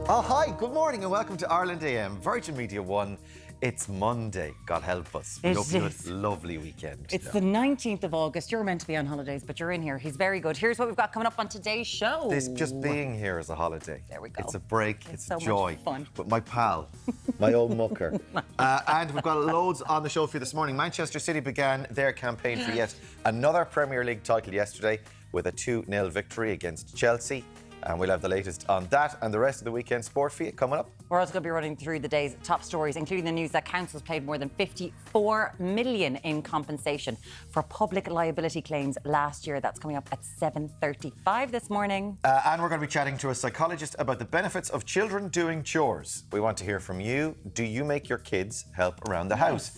Oh, hi, good morning and welcome to Ireland AM, Virgin Media 1. It's Monday, God help us. We hope you had a lovely weekend. It's the 19th of August. You're meant to be on holidays, but you're in here. He's very good. Here's what we've got coming up on today's show. This just being here is a holiday. There we go. It's a break, it's so a joy. much fun. With my pal, my old mucker. And we've got loads on the show for you this morning. Manchester City began their campaign for yet another Premier League title yesterday with a 2-0 victory against Chelsea. And we'll have the latest on that and the rest of the weekend sport for you coming up. We're also going to be running through the day's top stories, including the news that councils paid more than 54 million in compensation for public liability claims last year. That's coming up at 7:35 this morning. And we're going to be chatting to a psychologist about the benefits of children doing chores. We want to hear from you. Do you make your kids help around the house?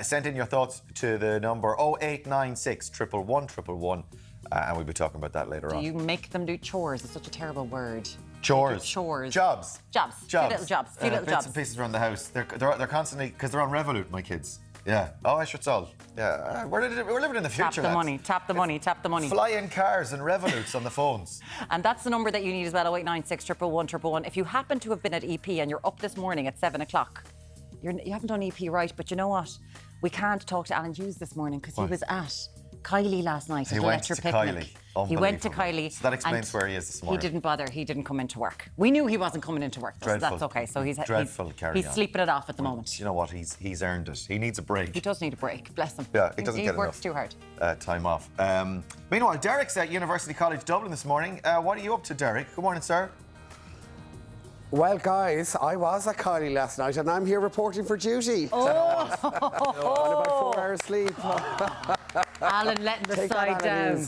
Send in your thoughts to the number 0896 111 111. And we'll be talking about that later on. Do you make them do chores? It's such a terrible word. Chores. Chores. Jobs. Jobs. Few little jobs. Few little bits jobs. and pieces around the house. They're constantly, because they're on Revolut, my kids. Yeah. Oh, I should solve. Yeah. We're living in the future. Tap the money. Tap the money. Tap the money. Flying cars and Revoluts on the phones. And that's the number that you need as well, 0896 111 111. If you happen to have been at EP and you're up this morning at 7 o'clock, you haven't done EP right, but you know what? We can't talk to Alan Hughes this morning because he was at Kylie last night at a lecture picnic. He went to Kylie. So that explains where he is this morning. He didn't bother. He didn't come into work. We knew he wasn't coming into work, so that's okay. So he's sleeping it off at the moment. You know what? He's earned it. He needs a break. He does need a break. Bless him. Yeah, he doesn't get enough. He works too hard. Time off. Meanwhile, Deric's at University College Dublin this morning. What are you up to, Deric? Good morning, sir. Well, guys, I was at Kylie last night and I'm here reporting for duty. Oh! On about 4 hours sleep. Alan letting the side down.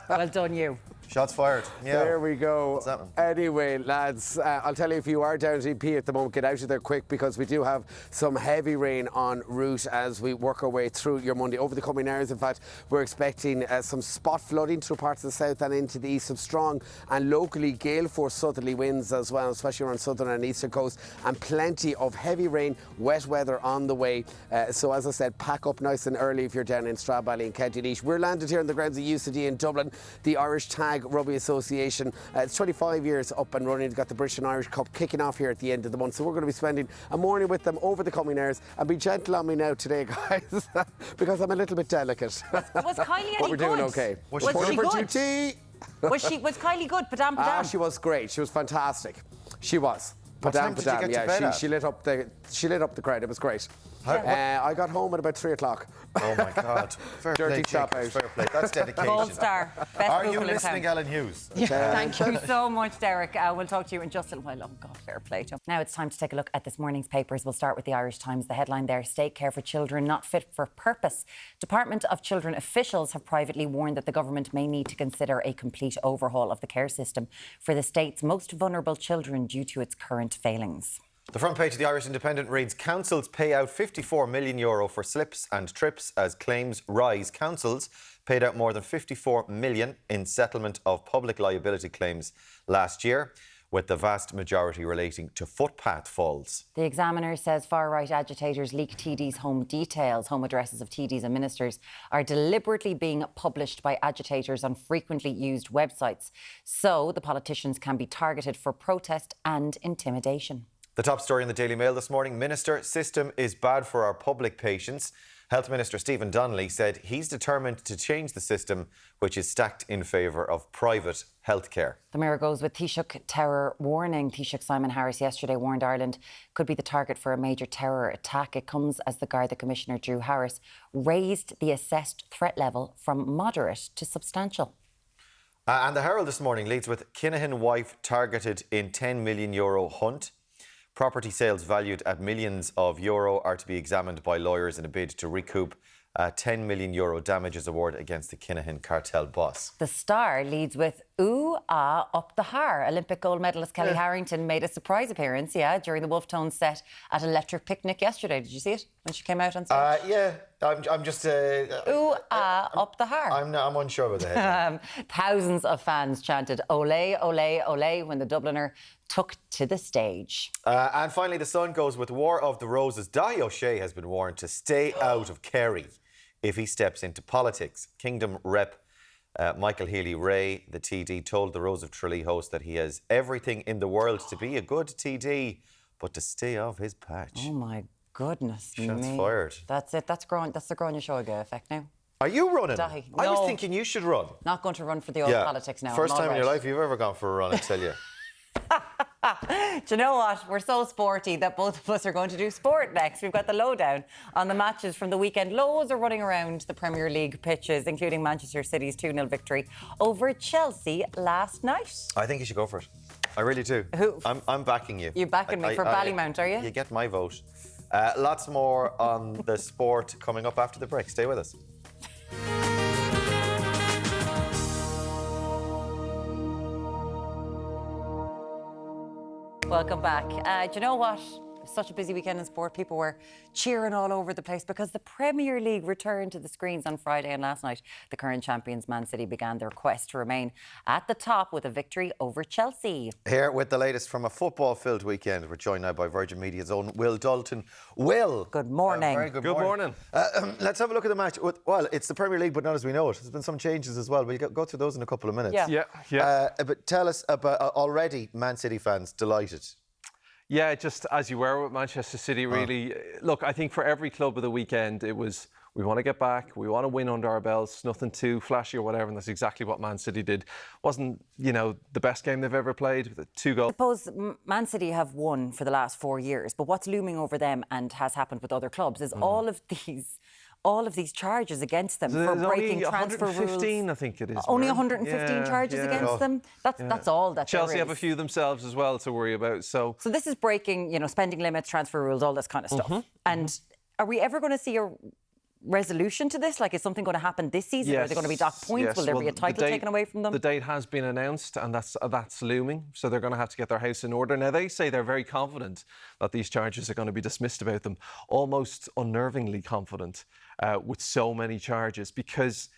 Well done, you. Shots fired. Yeah. There we go. What's happening? Anyway, lads, I'll tell you, if you are down at EP at the moment, get out of there quick because we do have some heavy rain en route as we work our way through your Monday. Over the coming hours, in fact, we're expecting some spot flooding through parts of the south and into the east, some strong and locally gale force southerly winds as well, especially around southern and eastern coast, and plenty of heavy rain, wet weather on the way. So as I said, pack up nice and early if you're down in Stradbally and County Laois. We're landed here on the grounds of UCD in Dublin, the Irish Tag Rugby Association. It's 25 years up and running. They've got the British and Irish Cup kicking off here at the end of the month. So we're going to be spending a morning with them over the coming hours. And be gentle on me now today, guys, because I'm a little bit delicate. Was Kylie any But we're doing good? okay. Was she good? Was Kylie good? Padam, padam. She was great. She was fantastic. She was. What time did you get to bed at? She lit up the crowd. It was great. I got home at about 3 o'clock. Oh my God! Fair Dirty play, chop Jake. out. Fair play. That's dedication. Gold star. Best Are you vocal in listening, town. Alan Hughes? Yeah, thank you so much, Deric. We'll talk to you in just a little while. Oh, God, fair play to him. Now it's time to take a look at this morning's papers. We'll start with the Irish Times. The headline there, state care for children not fit for purpose. Department of Children officials have privately warned that the government may need to consider a complete overhaul of the care system for the state's most vulnerable children due to its current failings. The front page of the Irish Independent reads, councils pay out €54 million for slips and trips as claims rise. Councils paid out more than €54 million in settlement of public liability claims last year, with the vast majority relating to footpath falls. The Examiner says far-right agitators leak TD's home details. Home addresses of TDs and ministers are deliberately being published by agitators on frequently used websites, so the politicians can be targeted for protest and intimidation. The top story in the Daily Mail this morning, Minister, system is bad for our public patients. Health Minister Stephen Donnelly said he's determined to change the system, which is stacked in favour of private healthcare. The Mirror goes with Taoiseach terror warning. Taoiseach Simon Harris yesterday warned Ireland could be the target for a major terror attack. It comes as the Garda Commissioner Drew Harris raised the assessed threat level from moderate to substantial. And the Herald this morning leads with Kinahan wife targeted in €10 million hunt. Property sales valued at millions of euro are to be examined by lawyers in a bid to recoup a €10 million damages award against the Kinahan cartel boss. The Star leads with ooh, ah, up the har. Olympic gold medalist Kelly Harrington made a surprise appearance, during the Wolf Tone set at Electric Picnic yesterday. Did you see it when she came out on stage? Yeah, I'm just... ooh, ah, up the har. I'm unsure about that. Thousands of fans chanted ole, ole, ole when the Dubliner took to the stage. And finally, The Sun goes with War of the Roses. Dahi O'Shea has been warned to stay out of Kerry if he steps into politics. Kingdom rep Michael Healy-Rae, the TD, told the Rose of Tralee host that he has everything in the world to be a good TD, but to stay off his patch. Oh my goodness Shots me. fired. That's it. That's the Gráinne Seoige effect now. Are you running? Dahi. I was No. thinking you should run. Not going to run for the old politics now. First I'm all time in your right. life you've ever gone for a run, I tell you. Do you know what? We're so sporty that both of us are going to do sport next. We've got the lowdown on the matches from the weekend. Loads are running around the Premier League pitches, including Manchester City's 2-0 victory over Chelsea last night. I think you should go for it. I really do. Who? I'm backing you. You're backing me for Ballymount, are you? You get my vote. Lots more on the sport coming up after the break. Stay with us. Welcome back. Do you know what? Such a busy weekend in sport. People were cheering all over the place because the Premier League returned to the screens on Friday, and last night the current champions Man City began their quest to remain at the top with a victory over Chelsea. Here with the latest from a football-filled weekend. We're joined now by Virgin Media's own Will Dalton. Will. Good morning. Very good morning. Let's have a look at the match. Well, it's the Premier League, but not as we know it. There's been some changes as well. We'll go through those in a couple of minutes. Yeah. But tell us about already Man City fans delighted. Yeah, just as you were with Manchester City, really. Look, I think for every club of the weekend, it was, we want to get back, we want to win under our belts, nothing too flashy or whatever, and that's exactly what Man City did. Wasn't, the best game they've ever played, with 2 goals. I suppose Man City have won for the last 4 years, but what's looming over them and has happened with other clubs is all of these charges against them for breaking transfer rules. 115, I think it is. Only Byrne. 115 charges against them. That's all that Chelsea there have is. a few themselves as well to worry about. So this is breaking, spending limits, transfer rules, all this kind of stuff. And are we ever going to see a resolution to this? Like, is something going to happen this season? Yes. Are they going to be docked points? Yes. Will there Well, be a title taken away from them? The date has been announced, and that's looming. So they're going to have to get their house in order. Now, they say they're very confident that these charges are going to be dismissed about them, almost unnervingly confident with so many charges, because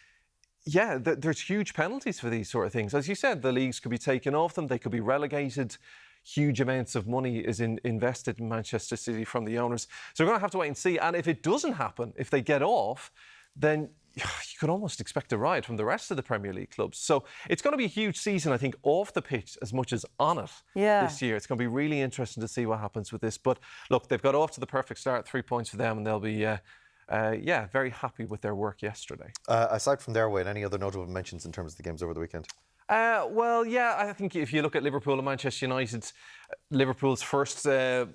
there's huge penalties for these sort of things. As you said, the leagues could be taken off them, they could be relegated. Huge amounts of money is invested in Manchester City from the owners. So we're going to have to wait and see. And if it doesn't happen, if they get off, then you could almost expect a riot from the rest of the Premier League clubs. So it's going to be a huge season, I think, off the pitch as much as on it this year. It's going to be really interesting to see what happens with this. But look, they've got off to the perfect start, 3 points for them, and they'll be very happy with their work yesterday. Aside from their win, any other notable mentions in terms of the games over the weekend? I think if you look at Liverpool and Manchester United, Liverpool's first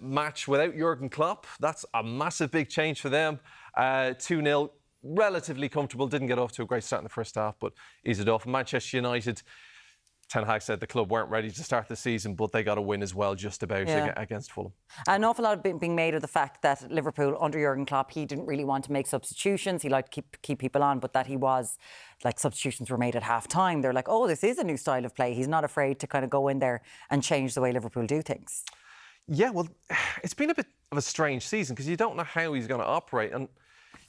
match without Jurgen Klopp, that's a massive big change for them. 2-0, relatively comfortable, didn't get off to a great start in the first half, but eased it off. Manchester United, Ten Hag said the club weren't ready to start the season, but they got a win as well, just about against Fulham. An awful lot being made of the fact that Liverpool, under Jurgen Klopp, he didn't really want to make substitutions. He liked to keep people on, but that he was, substitutions were made at half-time. They're like, oh, this is a new style of play. He's not afraid to kind of go in there and change the way Liverpool do things. Yeah, well, it's been a bit of a strange season because you don't know how he's going to operate. And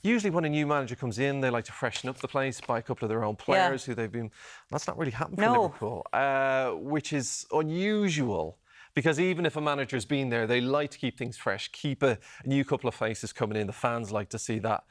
usually when a new manager comes in, they like to freshen up the place, buy a couple of their own players who they've been... That's not really happened for Liverpool, which is unusual because even if a manager's been there, they like to keep things fresh, keep a new couple of faces coming in. The fans like to see that.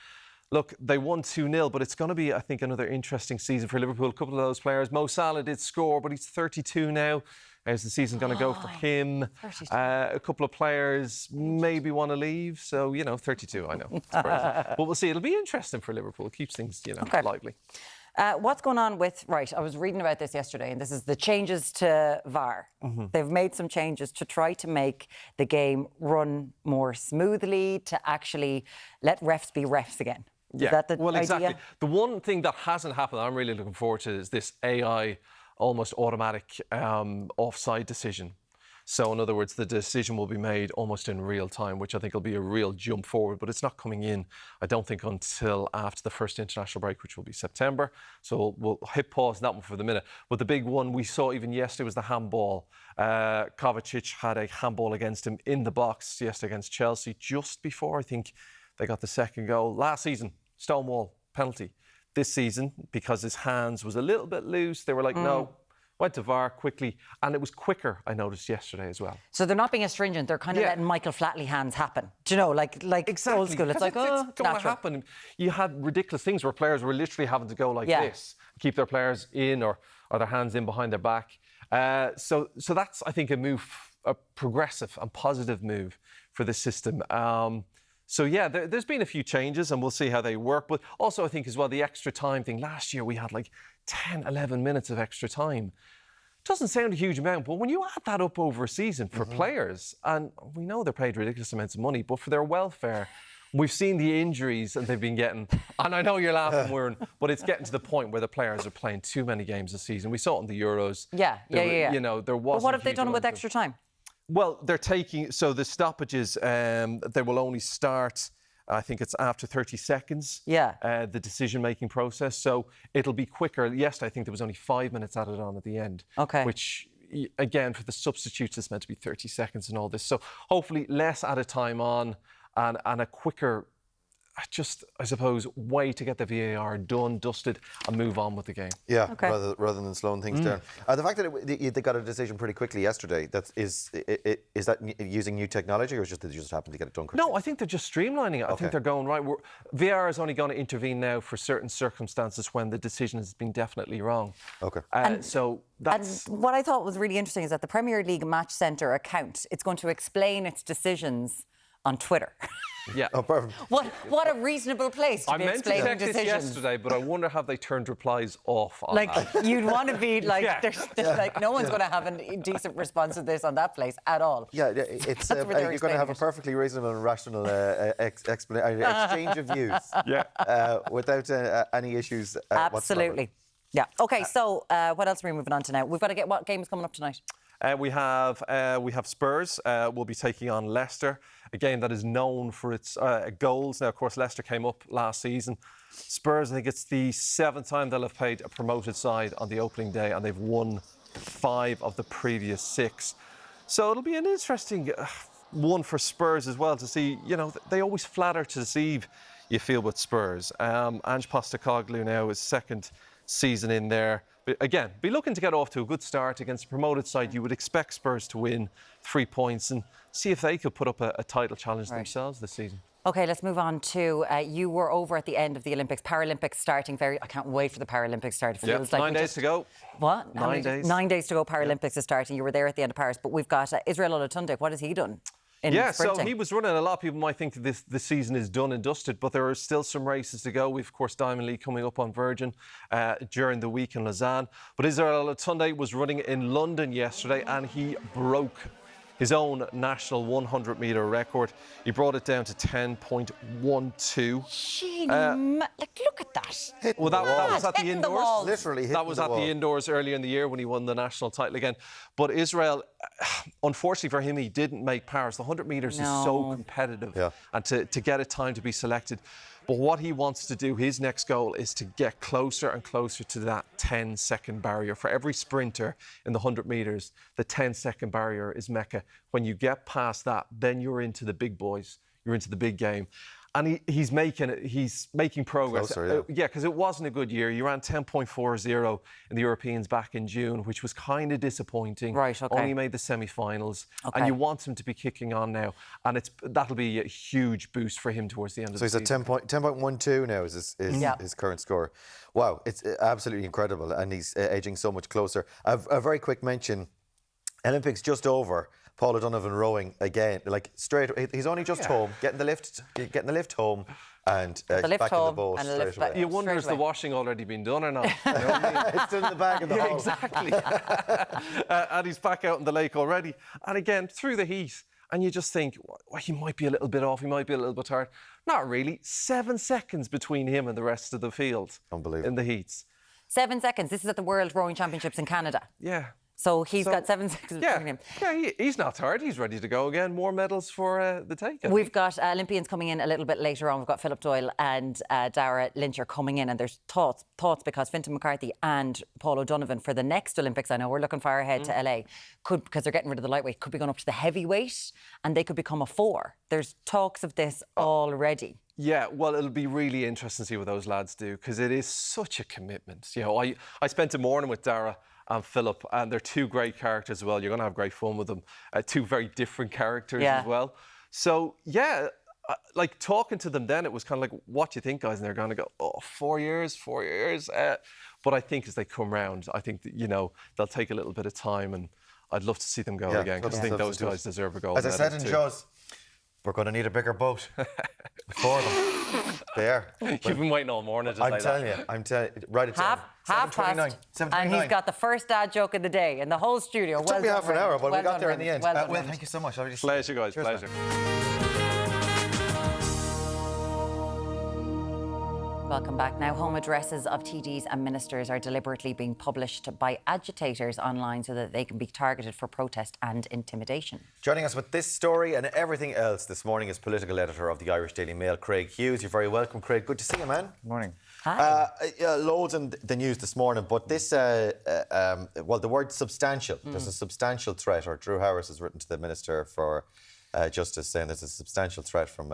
Look, they won 2-0, but it's going to be, I think, another interesting season for Liverpool. A couple of those players. Mo Salah did score, but he's 32 now. How's the season going to go for him? A couple of players maybe want to leave. So, 32, I know. It's crazy. But we'll see. It'll be interesting for Liverpool. It keeps things, lively. What's going on with... Right, I was reading about this yesterday, and this is the changes to VAR. They've made some changes to try to make the game run more smoothly, to actually let refs be refs again. Is that the idea? Exactly. The one thing that hasn't happened, I'm really looking forward to, is this AI almost automatic offside decision. So, in other words, the decision will be made almost in real time, which I think will be a real jump forward. But it's not coming in, I don't think, until after the first international break, which will be September. So we'll hit pause on that one for the minute. But the big one we saw even yesterday was the handball. Kovacic had a handball against him in the box yesterday against Chelsea, just before, I think, they got the second goal. Last season, Stonewall penalty. This season, because his hands was a little bit loose, they were like, no, went to VAR quickly, and it was quicker, I noticed yesterday as well. So they're not being as stringent. They're kind of letting Michael Flatley hands happen. Do you know, like Exactly. old school? It's like, it's oh, going to natural. happen. You had ridiculous things where players were literally having to go like this, keep their players in or their hands in behind their back. So that's, I think, a progressive and positive move for the system. So yeah, there's been a few changes and we'll see how they work. But also I think as well, the extra time thing. Last year we had like 10, 11 minutes of extra time. Doesn't sound a huge amount, but when you add that up over a season for players, and we know they're paid ridiculous amounts of money, but for their welfare, we've seen the injuries that they've been getting. And I know you're laughing, Byrne, but it's getting to the point where the players are playing too many games a season. We saw it in the Euros. Yeah. You know, there was. But what have they done with extra time? Well, they're taking, so the stoppages, they will only start, I think it's after 30 seconds, the decision-making process. So it'll be quicker. Yes, I think there was only 5 minutes added on at the end. Okay. Which, again, for the substitutes, it's meant to be 30 seconds and all this. So hopefully less added time on and a quicker, I suppose, way to get the VAR done, dusted, and move on with the game. Yeah, rather than slowing things down. The fact that they got a decision pretty quickly yesterday, is that using new technology, or they just happened to get it done quickly? No, I think they're just streamlining it. I think they're going, right, VAR is only going to intervene now for certain circumstances when the decision has been definitely wrong. Okay. So that's... And what I thought was really interesting is that the Premier League Match Centre account, it's going to explain its decisions on Twitter. Yeah. Oh, perfect. What a reasonable place to be explaining I meant to check decisions. this yesterday, but I wonder have they turned replies off on like that. you'd want to be like, there's like no one's going to have a decent response to this on that place at all. Yeah, it's you're going to have a perfectly reasonable and rational exchange of views. Without any issues Absolutely. whatsoever. Yeah. Okay. So what else are we moving on to now? We've got to get what game is coming up tonight. We have Spurs. We'll be taking on Leicester, a game that is known for its goals. Now, of course, Leicester came up last season. Spurs, I think it's the 7th time they'll have played a promoted side on the opening day, and they've won 5 of the previous 6. So it'll be an interesting one for Spurs as well to see. You know, they always flatter to deceive, you feel, with Spurs. Ange Postecoglou now is 2nd season in there. But again, be looking to get off to a good start against a promoted side. You would expect Spurs to win 3 points and see if they could put up a title challenge themselves this season. Okay, let's move on to you were over at the end of the Olympics. Paralympics starting I can't wait for the Paralympics start. It feels like 9 days to go. What? 9 days. 9 days to go. Paralympics is starting. You were there at the end of Paris, but we've got Israel Olatunde. What has he done? So he was running. A lot of people might think that this season is done and dusted, but there are still some races to go. We've, of course, Diamond League coming up on Virgin during the week in Lausanne. But Israel Olatunde was running in London yesterday and he broke his own national 100-metre record. He brought it down to 10.12. Look at that. Well, that was at the indoors. Literally hitting that was at the indoors earlier in the year when he won the national title again. But Israel, unfortunately for him, he didn't make Paris. The 100 metres is so competitive, and to get a time to be selected. But what he wants to do, his next goal, is to get closer and closer to that 10-second barrier. For every sprinter in the 100 metres, the 10-second barrier is Mecca. When you get past that, then you're into the big boys. You're into the big game. And he's making progress. Closer, because it wasn't a good year. You ran 10.40 in the Europeans back in June, which was kind of disappointing. Right, okay. Only made the semi-finals. Okay. And you want him to be kicking on now. And that'll be a huge boost for him towards the end of the season. So he's at 10.12 now is his current score. Wow, it's absolutely incredible. And he's edging so much closer. A very quick mention, Olympics just over. Paul O'Donovan rowing again, like straight. He's only just home, getting the lift home, and back in the boat straight away. You wonder, has the washing already been done or not? You know what I mean? It's still in the bag of the hole. Exactly. And he's back out in the lake already. And again, through the heat, and you just think, well, he might be a little bit off, he might be a little bit tired. Not really. 7 seconds between him and the rest of the field. Unbelievable. In the heats. 7 seconds. This is at the World Rowing Championships in Canada. Yeah. So he's got 7 seconds between him. Yeah, he's not tired. He's ready to go again. More medals for the taking. We've got Olympians coming in a little bit later on. We've got Philip Doyle and Dara Lynch are coming in, and there's thoughts because Fintan McCarthy and Paul O'Donovan for the next Olympics, I know we're looking far ahead to LA, because they're getting rid of the lightweight, could be going up to the heavyweight, and they could become a 4. There's talks of this already. Yeah, well, it'll be really interesting to see what those lads do, because it is such a commitment. You know, I spent a morning with Dara, and Philip, and they're two great characters as well. You're going to have great fun with them. Two very different characters as well. So, yeah, like talking to them then, it was kind of like, what do you think, guys? And they're going to go, oh, 4 years, 4 years. But I think as they come round, I think that, they'll take a little bit of time, and I'd love to see them go again, because I think those guys deserve a goal. As I said in Jaws, we're going to need a bigger boat for them. They are. You've been waiting all morning to say that. I'm telling you, right at half past, and he's got the first dad joke of the day in the whole studio. It took me half an hour, but we got there in the end. Well, thank you so much. Pleasure, guys. Cheers, pleasure. Welcome back. Now, home addresses of TDs and ministers are deliberately being published by agitators online so that they can be targeted for protest and intimidation. Joining us with this story and everything else this morning is political editor of the Irish Daily Mail, Craig Hughes. You're very welcome, Craig. Good to see you, man. Good morning. Hi. Loads in the news this morning, but this, well, the word substantial. There's a substantial threat, or Drew Harris has written to the Minister for Justice saying there's a substantial threat from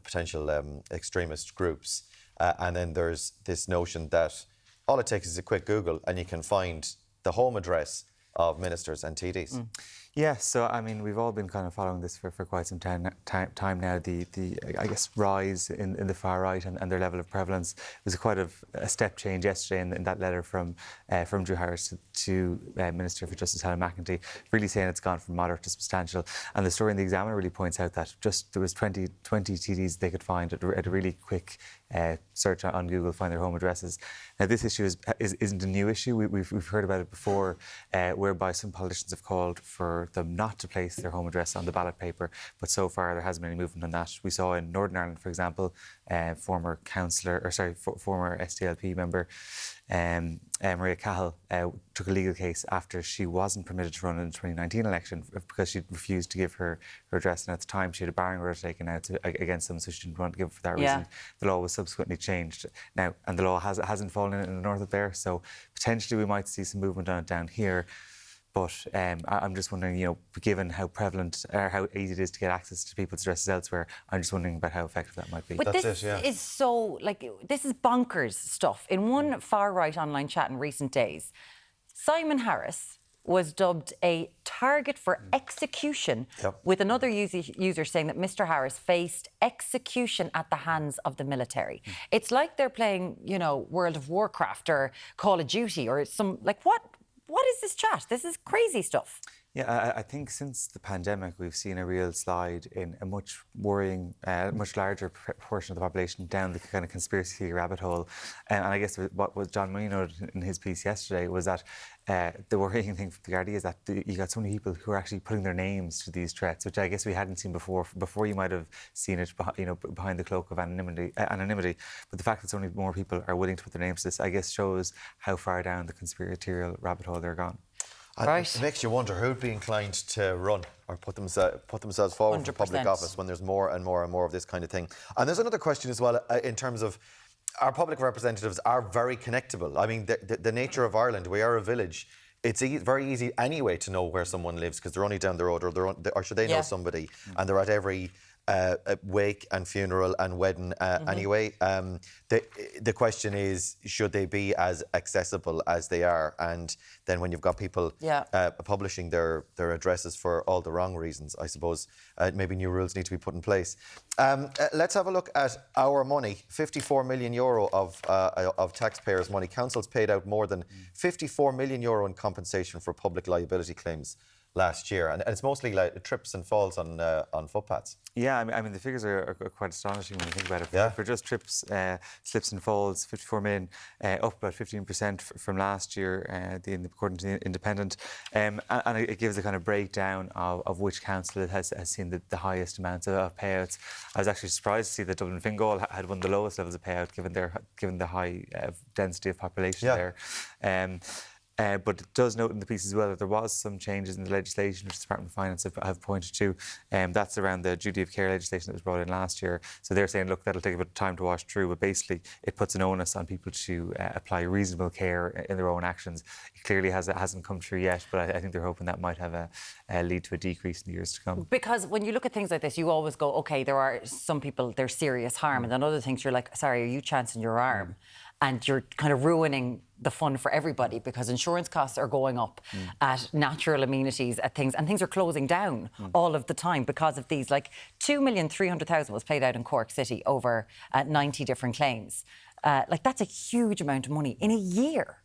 potential extremist groups. And then there's this notion that all it takes is a quick Google and you can find the home address of ministers and TDs. Yeah, so I mean, we've all been kind of following this for quite some time now. The I guess rise in the far right and their level of prevalence. It was quite a step change yesterday in that letter from Drew Harris to Minister for Justice Helen McEntee, really saying it's gone from moderate to substantial. And the story in the Examiner really points out that just there was 20 TDs they could find at a really quick search on Google, find their home addresses. Now, this issue isn't a new issue. We've heard about it before, whereby some politicians have called for them not to place their home address on the ballot paper, but so far there hasn't been any movement on that. We saw in Northern Ireland, for example, former SDLP member Maria Cahill took a legal case after she wasn't permitted to run in the 2019 election because she refused to give her address, and at the time she had a barring order taken out against them, so she didn't want to give it for that reason. The law was subsequently changed now, and the law hasn't fallen in the north of there, so potentially we might see some movement on it down here. But I'm just wondering, given how prevalent or how easy it is to get access to people's addresses elsewhere, I'm just wondering about how effective that might be. But this is so, this is bonkers stuff. In one far-right online chat in recent days, Simon Harris was dubbed a target for execution, with another user saying that Mr. Harris faced execution at the hands of the military. It's like they're playing, World of Warcraft or Call of Duty or some, what is this chat? This is crazy stuff. Yeah, I think since the pandemic, we've seen a real slide in a much worrying, much larger proportion of the population down the kind of conspiracy theory rabbit hole. And I guess what was John Mooney noted in his piece yesterday was that the worrying thing for the Gardaí is that you got so many people who are actually putting their names to these threats, which I guess we hadn't seen before. Before you might have seen it, behind the cloak of anonymity. But the fact that so many more people are willing to put their names to this, I guess, shows how far down the conspiratorial rabbit hole they're gone. Right. It makes you wonder who'd be inclined to run or put themselves forward 100%. For public office when there's more and more and more of this kind of thing. And there's another question as well in terms of our public representatives are very connectable. I mean, the nature of Ireland, we are a village. It's very easy anyway to know where someone lives because they're only down the road or should they know somebody and they're at every wake and funeral and wedding anyway. The question is, should they be as accessible as they are? And then when you've got people publishing their addresses for all the wrong reasons, I suppose maybe new rules need to be put in place. Let's have a look at our money. 54 million euro of taxpayers' money. Councils paid out more than 54 million euro in compensation for public liability claims last year, and it's mostly like trips and falls on footpaths. Yeah, I mean the figures are quite astonishing when you think about it. For just trips, slips and falls, 54 million, up about 15% from last year, according to the Independent, and it gives a kind of breakdown of which council has seen the highest amounts of payouts. I was actually surprised to see that Dublin Fingal had one of the lowest levels of payout given the high density of population there. But it does note in the piece as well that there was some changes in the legislation which the Department of Finance have pointed to. That's around the duty of care legislation that was brought in last year. So they're saying, look, that'll take a bit of time to wash through, but basically it puts an onus on people to apply reasonable care in their own actions. It clearly hasn't come through yet, but I think they're hoping that might have lead to a decrease in the years to come. Because when you look at things like this, you always go, OK, there are some people, there's serious harm, and then other things you're like, sorry, are you chancing your arm? and you're kind of ruining the fun for everybody because insurance costs are going up at natural amenities, at things, and things are closing down all of the time because of these. Like 2,300,000 was paid out in Cork City over 90 different claims. Like that's a huge amount of money in a year.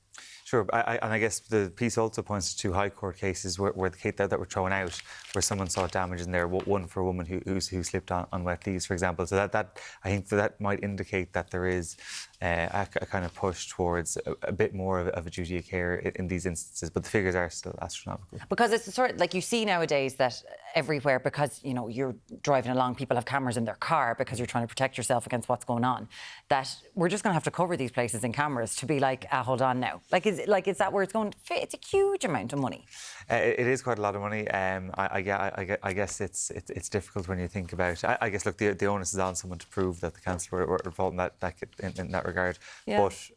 Sure, and I guess the piece also points to 2 High Court cases where the case that were thrown out, where someone sought damage in there. One for a woman who slipped on wet leaves, for example. So that I think that might indicate that there is a kind of push towards a bit more of a duty of care in these instances. But the figures are still astronomical. Because it's the sort of, like you see nowadays that everywhere, because you know you're driving along, people have cameras in their car because you're trying to protect yourself against what's going on. That we're just going to have to cover these places in cameras to be like, hold on now. Is that where it's going? It's a huge amount of money. It is quite a lot of money. I guess it's difficult when you think about. I guess look, the onus is on someone to prove that the council were involved in that regard. Yeah. But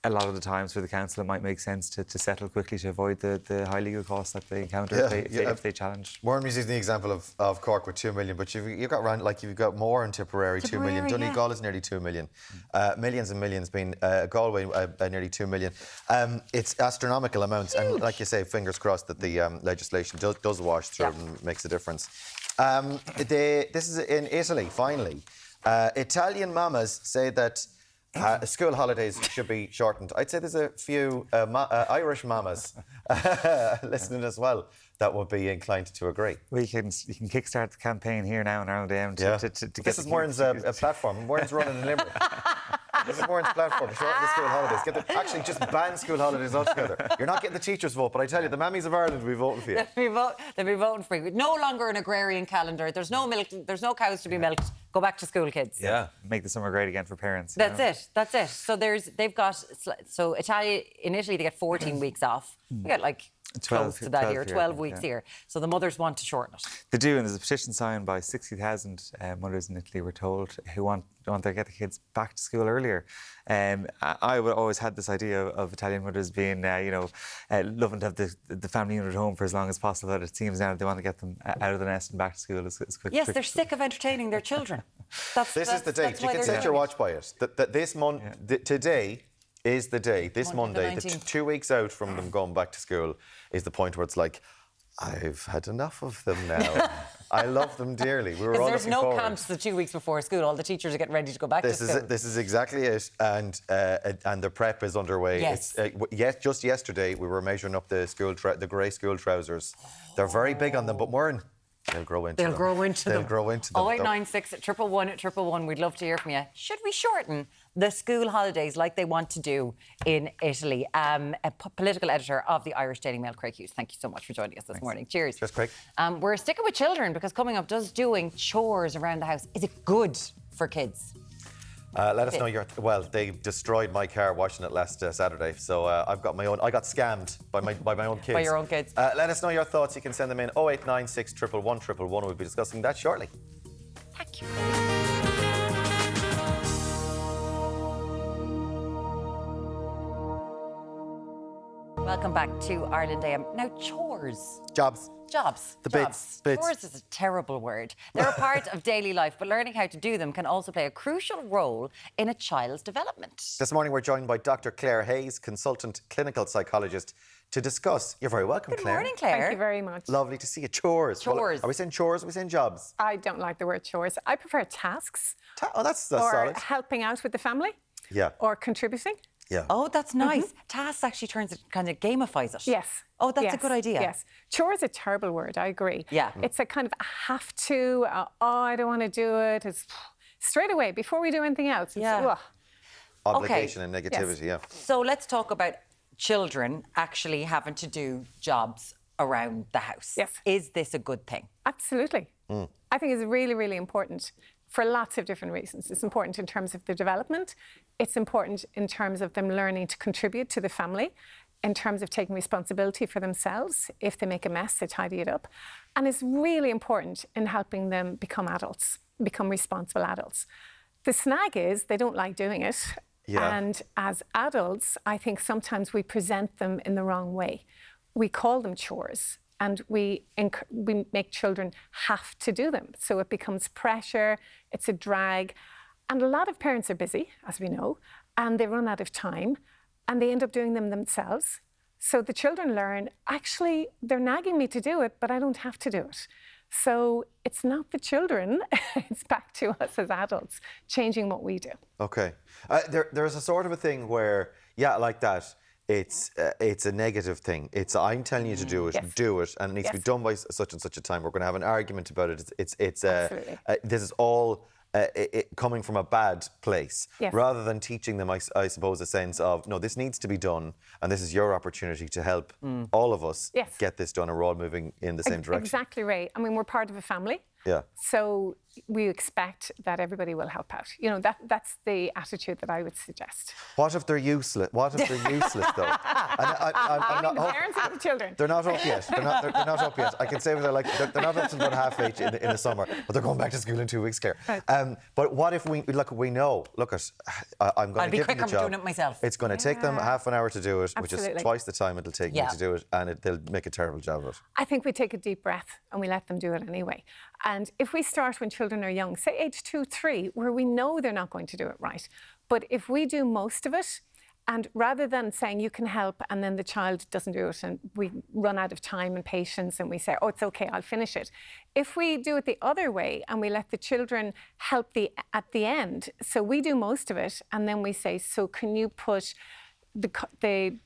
a lot of the times for the council, it might make sense to settle quickly to avoid the high legal costs that they encounter if they challenge. Warren was using the example of Cork with 2 million, but you've got around, like you've got more in Tipperary, 2 million. Donegal is nearly 2 million. Millions and millions being Galway nearly 2 million. It's astronomical amounts, and like you say, fingers crossed that the legislation does wash through and makes a difference. This is in Italy. Finally, Italian mamas say that school holidays should be shortened. I'd say there's a few Irish mamas listening as well that would be inclined to agree. Well, you can kickstart the campaign here now in Ireland AM to get. This is Warren's platform. Warren's running in Limerick. This is Warren's platform. Shorten the school holidays. Actually, just ban school holidays altogether. You're not getting the teachers' vote, but I tell you, the mammies of Ireland will be voting for you. They'll be voting for you. No longer an agrarian calendar. There's no milk. There's no cows to be milked. Go back to school, kids. Yeah. Make the summer great again for parents. That's it. So in Italy they get 14 weeks off. We get like 12 to that here, 12 weeks here. So the mothers want to shorten it. They do, and there's a petition signed by 60,000 mothers in Italy, we're told, who want to get the kids back to school earlier. I always had this idea of Italian mothers being, loving to have the family unit at home for as long as possible, but it seems now that they want to get them out of the nest and back to school as quick. Yes, they're sick of entertaining their children. This is the date. You can set your watch by it. This month, today is the day. This Monday, 2 weeks out from them going back to school, is the point where it's like, I've had enough of them now. I love them dearly. We were all there's looking no forward. camps the 2 weeks before school. All the teachers are getting ready to go back to school. This is exactly it, and the prep is underway. Yes. Just yesterday we were measuring up the grey school trousers. They're very big on them, but Warren, they'll grow into them. They'll grow into them. 0896 111 111. We'd love to hear from you. Should we shorten the school holidays like they want to do in Italy? A political editor of the Irish Daily Mail, Craig Hughes. Thank you so much for joining us this morning. Cheers. Cheers, Craig. We're sticking with children because coming up, does doing chores around the house, is it good for kids? Let us know your... Well, they destroyed my car washing it last Saturday, so I've got my own... I got scammed by my own kids. By your own kids. Let us know your thoughts. You can send them in 0896 111 111. We'll be discussing that shortly. Thank you. Welcome back to Ireland AM. Now, chores. Jobs. The bits. Chores is a terrible word. They're a part of daily life, but learning how to do them can also play a crucial role in a child's development. This morning we're joined by Dr. Claire Hayes, consultant clinical psychologist, to discuss. You're very welcome, Claire. Good morning, Claire. Thank you very much. Lovely to see you. Chores. Chores. Well, are we saying chores? Are we saying jobs? I don't like the word chores. I prefer tasks. That's or solid. helping out with the family. Yeah. Or contributing. Yeah. Oh, that's nice. Tasks actually turns it, kind of gamifies it. Yes. Oh, that's a good idea. Yes. Chore is a terrible word, I agree. Yeah. It's a kind of a have to, I don't want to do it. It's straight away, before we do anything else. It's, ugh. Obligation and negativity, yeah. So let's talk about children actually having to do jobs around the house. Yes. Is this a good thing? Absolutely. I think it's really, really important for lots of different reasons. It's important in terms of their development. It's important in terms of them learning to contribute to the family, in terms of taking responsibility for themselves. If they make a mess, they tidy it up. And it's really important in helping them become adults, become responsible adults. The snag is they don't like doing it. Yeah. And as adults, I think sometimes we present them in the wrong way. We call them chores. And we make children have to do them. So it becomes pressure, it's a drag. And a lot of parents are busy, as we know, and they run out of time and they end up doing them themselves. So the children learn, actually, they're nagging me to do it, but I don't have to do it. So it's not the children, it's back to us as adults, changing what we do. Okay. There's a sort of a thing where, yeah, like that, it's a negative thing. It's, I'm telling you to do it, do it, and it needs to be done by such and such a time. We're going to have an argument about it. This is all coming from a bad place, rather than teaching them, I suppose, a sense of, no, this needs to be done, and this is your opportunity to help all of us get this done, and we're all moving in the same direction. Exactly right. I mean, we're part of a family. Yeah. So we expect that everybody will help out. You know, that's the attitude that I would suggest. What if they're useless? What if they're useless, though? I'm not, the parents and the children. They're not up yet. They're not up yet. I can say they're not up to about half-age in the summer, but they're going back to school in 2 weeks, Claire. Right. But what if we know? I'm going to give them the job. I'd be quicker doing it myself. It's going to take them half an hour to do it, which is twice the time it'll take me to do it, and they'll make a terrible job of it. I think we take a deep breath and we let them do it anyway. And if we start when children are young, say age 2, 3, where we know they're not going to do it right, but if we do most of it, and rather than saying you can help and then the child doesn't do it and we run out of time and patience and we say, oh, it's okay, I'll finish it. If we do it the other way and we let the children help at the end, so we do most of it and then we say, so can you put the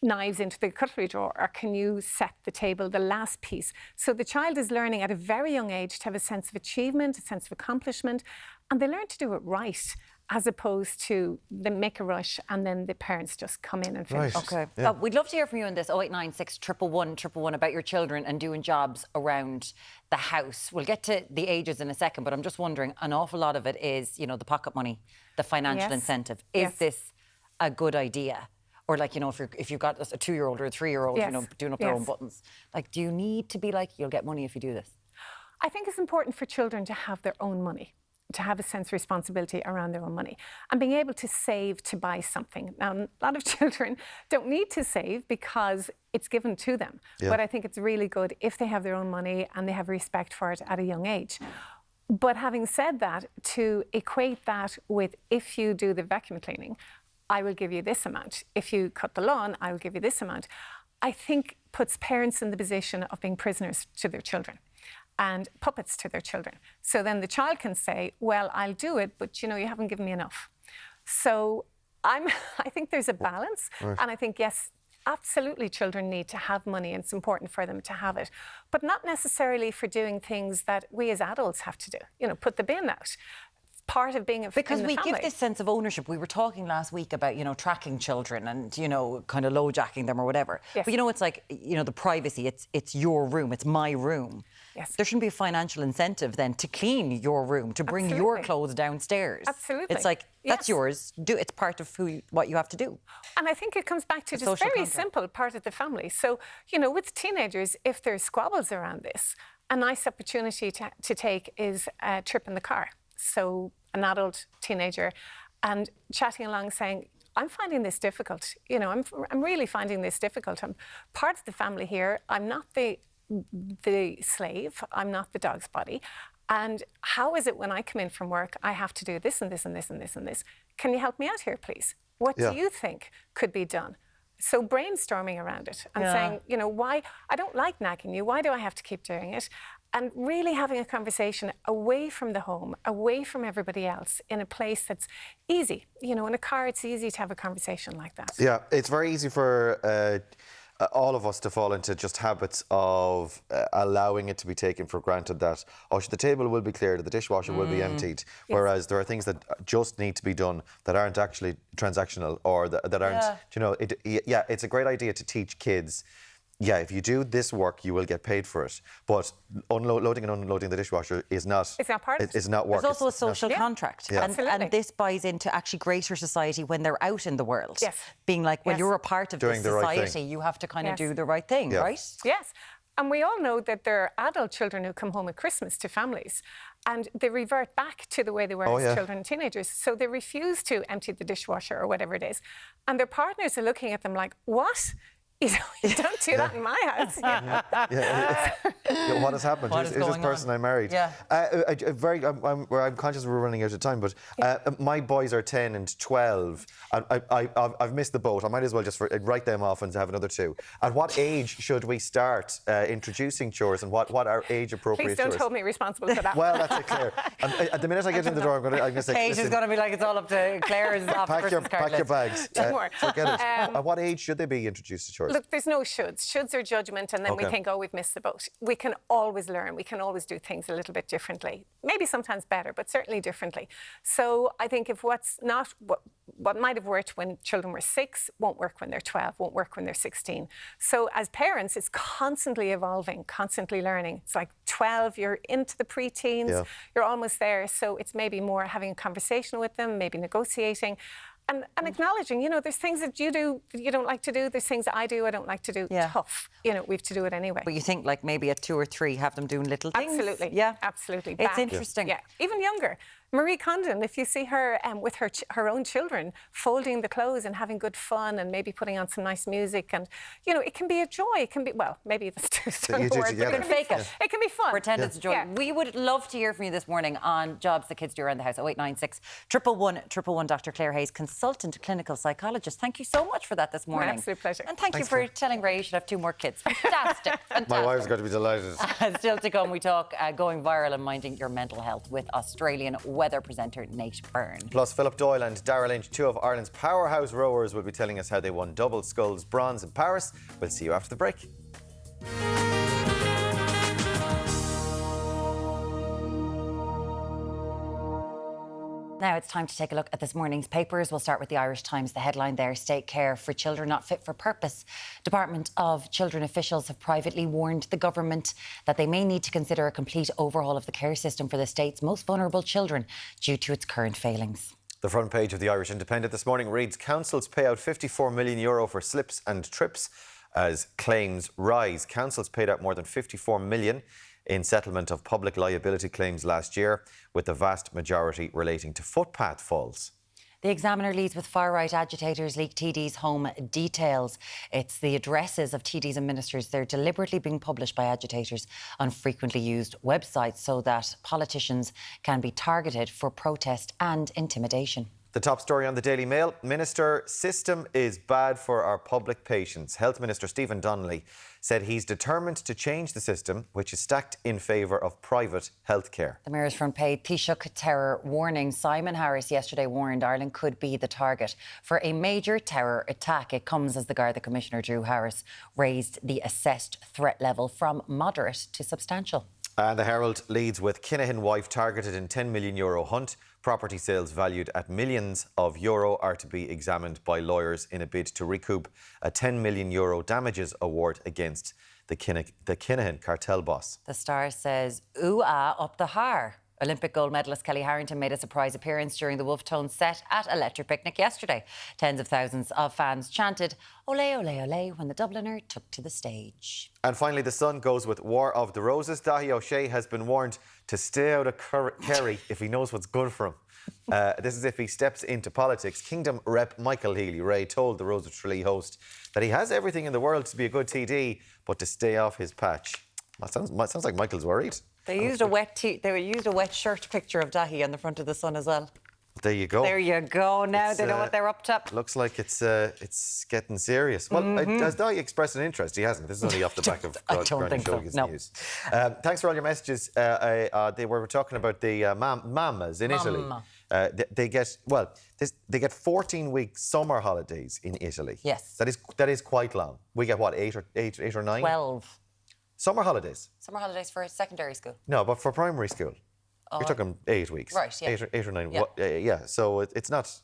knives into the cutlery drawer, or can you set the table, the last piece? So the child is learning at a very young age to have a sense of achievement, a sense of accomplishment, and they learn to do it right, as opposed to they make a rush and then the parents just come in and finish. Right. Okay. Yeah. We'd love to hear from you on this, 0896 111 111, about your children and doing jobs around the house. We'll get to the ages in a second, but I'm just wondering, an awful lot of it is, you know, the pocket money, the financial incentive. Is this a good idea? Or like, you know, if you've got a 2-year-old or a 3-year-old, you know, doing up their own buttons. Like, do you need to be like, you'll get money if you do this? I think it's important for children to have their own money, to have a sense of responsibility around their own money and being able to save to buy something. Now, a lot of children don't need to save because it's given to them. Yeah. But I think it's really good if they have their own money and they have respect for it at a young age. But having said that, to equate that with if you do the vacuum cleaning, I will give you this amount. If you cut the lawn, I will give you this amount, I think puts parents in the position of being prisoners to their children and puppets to their children. So then the child can say, well, I'll do it, but you know, you haven't given me enough. So I think there's a balance. Right. And I think, yes, absolutely children need to have money and it's important for them to have it, but not necessarily for doing things that we as adults have to do. You know, put the bin out. Part of being because we give this sense of ownership. We were talking last week about, you know, tracking children and, you know, kind of low-jacking them or whatever. Yes. But, you know, it's like, you know, the privacy, it's your room, it's my room. Yes. There shouldn't be a financial incentive then to clean your room, to bring your clothes downstairs. Absolutely. It's like, that's yours. It's part of what you have to do. And I think it comes back to just very simple part of the family. So, you know, with teenagers, if there's squabbles around this, a nice opportunity to take is a trip in the car. So an adult teenager and chatting along saying, I'm finding this difficult. You know, I'm really finding this difficult. I'm part of the family here. I'm not the slave. I'm not the dog's body. And how is it when I come in from work, I have to do this and this and this and this and this? Can you help me out here, please? What do you think could be done? So brainstorming around it and saying, you know, why I don't like nagging you. Why do I have to keep doing it? And really having a conversation away from the home, away from everybody else, in a place that's easy. You know, in a car, it's easy to have a conversation like that. Yeah, it's very easy for all of us to fall into just habits of allowing it to be taken for granted that, oh, the table will be cleared, the dishwasher will be emptied. Yes. Whereas there are things that just need to be done that aren't actually transactional or that aren't, you know, it's a great idea to teach kids. Yeah, if you do this work, you will get paid for it. But loading and unloading the dishwasher is not. It's not part of it. It's not work. It's also a social contract. Yeah. And this buys into actually greater society when they're out in the world. Yes. Being like, well, you're a part of this society, you have to kind of do the right thing, right? Yes. And we all know that there are adult children who come home at Christmas to families and they revert back to the way they were as children and teenagers. So they refuse to empty the dishwasher or whatever it is. And their partners are looking at them like, what? You know, you don't do that in my house. What has happened? What is Who's this going person on? I married? Yeah. I'm conscious we're running out of time, but my boys are 10 and 12. And I've missed the boat. I might as well just write them off and have another 2. At what age should we start introducing chores, and what are age appropriate Please don't chores? hold me responsible for that. Well, that's it, Claire. At the minute I get in the door, I'm going to say, Kate is listen, going to be like, it's all up to Claire's off the pack your Christmas card list. bags. Don't worry. Forget it. At what age should they be introduced to chores? Look, there's no shoulds. Shoulds are judgment, and then we Okay. think, oh, we've missed the boat. We can always learn. We can always do things a little bit differently. Maybe sometimes better, but certainly differently. So I think if what's not what might have worked when children were 6 won't work when they're 12, won't work when they're 16. So as parents, it's constantly evolving, constantly learning. It's like 12, you're into the preteens, you're almost there. So it's maybe more having a conversation with them, maybe negotiating. And acknowledging, you know, there's things that you do that you don't like to do. There's things that I do I don't like to do. Yeah. Tough. You know, we have to do it anyway. But you think like maybe at 2 or 3, have them doing little things? Absolutely. Yeah. Absolutely. It's Back. interesting. Yeah. Even younger. Marie Condon, if you see her with her own children, folding the clothes and having good fun and maybe putting on some nice music, and, you know, it can be a joy. It can be, well, maybe that's too strong You a do word, but together. it can be Fake fun. it. It can be fun. Pretend it's a joy. Yeah. We would love to hear from you this morning on jobs that kids do around the house. 0896 111 Dr. Claire Hayes, consultant clinical psychologist. Thank you so much for that this morning. absolute pleasure. And thank Thanks, you for Claire. telling Ray you should have 2 more kids. Fantastic. Fantastic. My wife's got to be delighted. Still to come, we talk going viral and minding your mental health with Australian weather presenter Nate Byrne. Plus, Philip Doyle and Dara Lynch, 2 of Ireland's powerhouse rowers, will be telling us how they won double sculls bronze in Paris. We'll see you after the break. Now it's time to take a look at this morning's papers. We'll start with the Irish Times. The headline there, state care for children not fit for purpose. Department of Children officials have privately warned the government that they may need to consider a complete overhaul of the care system for the state's most vulnerable children due to its current failings. The front page of the Irish Independent this morning reads, councils pay out €54 million for slips and trips as claims rise. Councils paid out more than €54 million in settlement of public liability claims last year, with the vast majority relating to footpath falls. The Examiner leads with far-right agitators leak TD's home details. It's the addresses of TDs and ministers. They're deliberately being published by agitators on frequently used websites so that politicians can be targeted for protest and intimidation. The top story on the Daily Mail, Minister, system is bad for our public patients. Health Minister Stephen Donnelly said he's determined to change the system, which is stacked in favour of private healthcare. The Mirror's front page, Taoiseach terror warning. Simon Harris yesterday warned Ireland could be the target for a major terror attack. It comes as the Garda Commissioner Drew Harris raised the assessed threat level from moderate to substantial. And the Herald leads with Kinahan wife targeted in €10 million hunt. Property sales valued at millions of euro are to be examined by lawyers in a bid to recoup a €10 million damages award against the Kinahan cartel boss. The Star says, ooh-ah, up the har. Olympic gold medalist Kelly Harrington made a surprise appearance during the Wolf Tone set at Electric Picnic yesterday. Tens of thousands of fans chanted, ole, ole, ole, when the Dubliner took to the stage. And finally, The Sun goes with War of the Roses. Dahi O'Shea has been warned to stay out of Kerry if he knows what's good for him. This is if he steps into politics. Kingdom rep Michael Healy-Rae told the Rose of Tralee host that he has everything in the world to be a good TD, but to stay off his patch. That sounds like Michael's worried. They used a wet shirt picture of Dahi on the front of The Sun as well. There you go. There you go. Now they know what they're up to. Looks like it's getting serious. Well, has Dahi expressed an interest? He hasn't. This is only off the back of I don't Granny think so, Shoghi's no. news. Thanks for all your messages. They were talking about the mamas in Italy. They get 14-week summer holidays in Italy. Yes. That is quite long. We get what, eight or 9? 12. Summer holidays. Summer holidays for secondary school. No, but for primary school, you're talking 8 weeks. Right, yeah. Eight or 9. Yeah. So it's not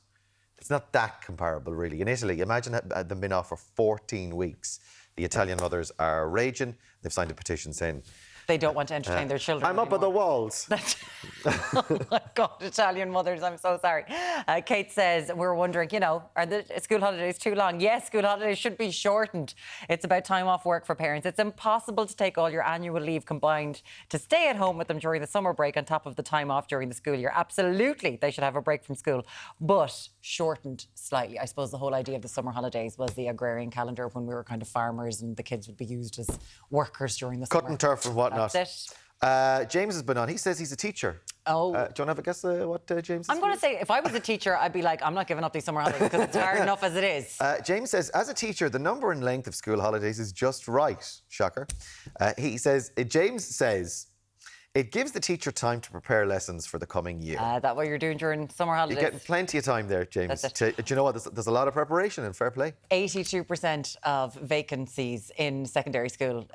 that comparable, really. In Italy, imagine them being off for 14 weeks. The Italian mothers are raging. They've signed a petition saying, They don't want to entertain their children I'm up at the anymore. walls. Oh my God, Italian mothers, I'm so sorry. Kate says, we're wondering, are the school holidays too long? Yes, school holidays should be shortened. It's about time off work for parents. It's impossible to take all your annual leave combined to stay at home with them during the summer break on top of the time off during the school year. Absolutely, they should have a break from school. But shortened slightly. I suppose the whole idea of the summer holidays was the agrarian calendar when we were kind of farmers and the kids would be used as workers during the summer. Cutting turf and whatnot. That's it. James has been on. He says he's a teacher. Oh. Do you want to have a guess what James is? I'm going to say, if I was a teacher, I'd be like, I'm not giving up these summer holidays because it's hard enough as it is. James says, as a teacher, the number and length of school holidays is just right. Shocker. James says, it gives the teacher time to prepare lessons for the coming year. That what you're doing during summer holidays? You get plenty of time there, James. That's Do you know what? There's a lot of preparation and fair play. 82% of vacancies in secondary school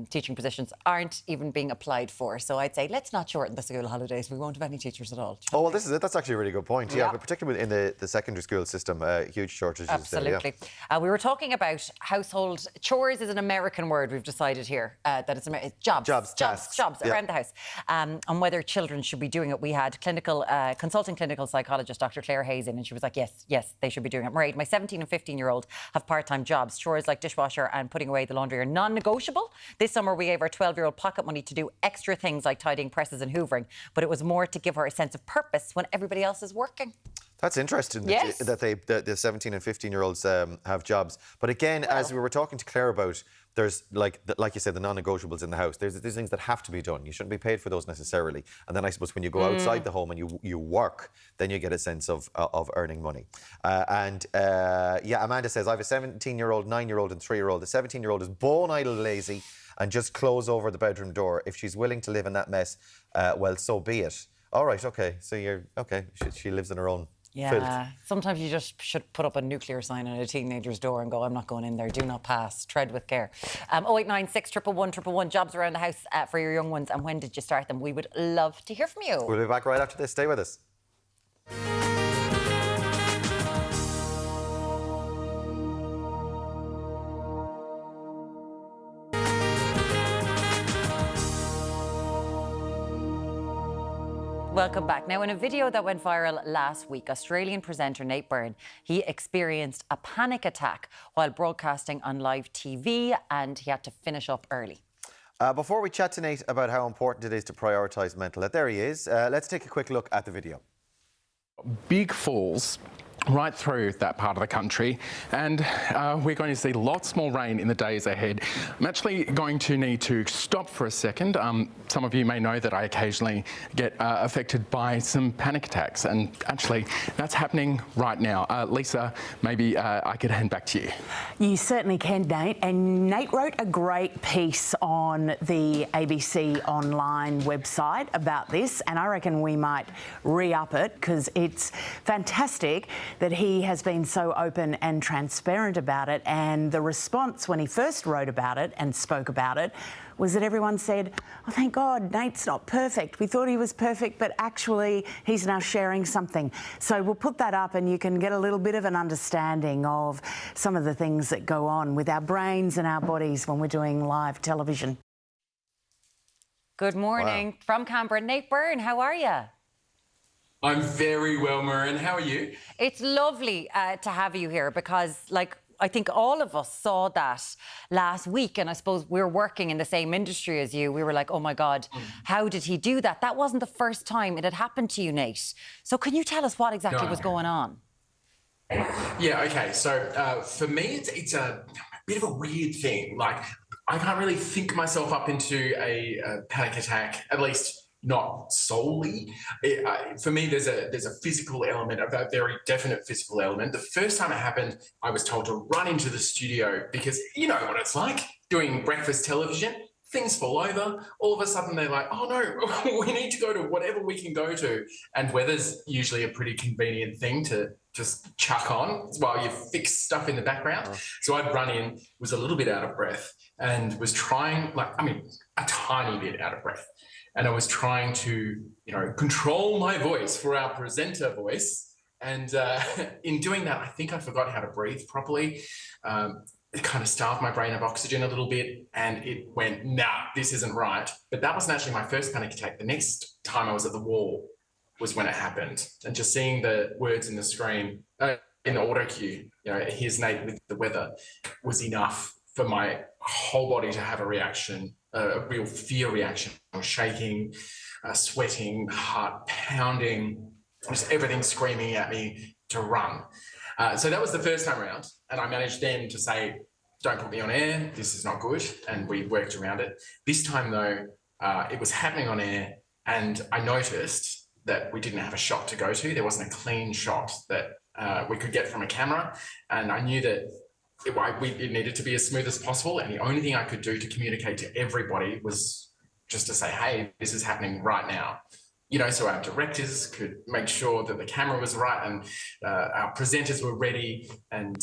teaching positions aren't even being applied for. So I'd say let's not shorten the school holidays. We won't have any teachers at all. Oh, well, this is it. That's actually a really good point. Yeah, but particularly in the secondary school system, huge shortages. Absolutely. Yeah. We were talking about household chores is an American word. We've decided here that it's jobs. Jobs around the house. On whether children should be doing it. We had consulting clinical psychologist Dr. Claire Hayes in, and she was like, yes, they should be doing it. Mairead, my 17 and 15-year-old have part-time jobs. Chores like dishwasher and putting away the laundry are non-negotiable. This summer we gave our 12-year-old pocket money to do extra things like tidying presses and hoovering, but it was more to give her a sense of purpose when everybody else is working. That's interesting that the 17 and 15-year-olds have jobs. But again, as we were talking to Claire about, there's, like you said, the non-negotiables in the house. There's things that have to be done. You shouldn't be paid for those necessarily. And then I suppose when you go outside the home and you work, then you get a sense of earning money. Amanda says, I have a 17-year-old, 9-year-old and 3-year-old. The 17-year-old is bone idle lazy and just close over the bedroom door. If she's willing to live in that mess, well, so be it. All right, OK. So you're... OK, she lives in her own... Yeah, filth. Sometimes you just should put up a nuclear sign on a teenager's door and go, I'm not going in there, do not pass, tread with care. 0896 111 111, jobs around the house for your young ones, and when did you start them? We would love to hear from you. We'll be back right after this. Stay with us. Welcome back. Now, in a video that went viral last week, Australian presenter Nate Byrne, he experienced a panic attack while broadcasting on live TV, and he had to finish up early. Before we chat to Nate about how important it is to prioritise mental health, there he is. Let's take a quick look at the video. Big falls right through that part of the country, and we're going to see lots more rain in the days ahead. I'm actually going to need to stop for a second. Some of you may know that I occasionally get affected by some panic attacks, and actually that's happening right now. Lisa, maybe I could hand back to you. You certainly can, Nate. And Nate wrote a great piece on the ABC online website about this, and I reckon we might re-up it because it's fantastic that he has been so open and transparent about it. And the response when he first wrote about it and spoke about it was that everyone said, oh, thank God, Nate's not perfect. We thought he was perfect, but actually he's now sharing something. So we'll put that up and you can get a little bit of an understanding of some of the things that go on with our brains and our bodies when we're doing live television. Good morning from Canberra. Nate Byrne, how are you? I'm very well, Murren. How are you? It's lovely to have you here because, I think all of us saw that last week, and I suppose we're working in the same industry as you. We were like, oh my God, how did he do that? That wasn't the first time it had happened to you, Nate. So can you tell us what exactly was going on? Yeah, okay. So for me, it's a bit of a weird thing. I can't really think myself up into a panic attack, at least not solely. For me, there's a physical element, a very definite physical element. The first time it happened, I was told to run into the studio because you know what it's like doing breakfast television. Things fall over. All of a sudden, they're like, oh no, we need to go to whatever we can go to. And weather's usually a pretty convenient thing to just chuck on while you fix stuff in the background. So I'd run in, was a little bit out of breath and was trying, a tiny bit out of breath. And I was trying to, control my voice for our presenter voice. And in doing that, I think I forgot how to breathe properly. It kind of starved my brain of oxygen a little bit, and it went, nah, this isn't right. But that wasn't actually my first panic attack. The next time I was at the wall was when it happened. And just seeing the words in the screen, in the auto cue, here's Nate with the weather, was enough for my whole body to have a reaction, a real fear reaction. I was shaking, sweating, heart pounding, just everything screaming at me to run. So that was the first time around, and I managed then to say, don't put me on air, this is not good, and we worked around it. This time though, it was happening on air, and I noticed that we didn't have a shot to go to. There wasn't a clean shot that we could get from a camera, and I knew that it needed to be as smooth as possible, and the only thing I could do to communicate to everybody was just to say, hey, this is happening right now. You know, so our directors could make sure that the camera was right, and our presenters were ready. And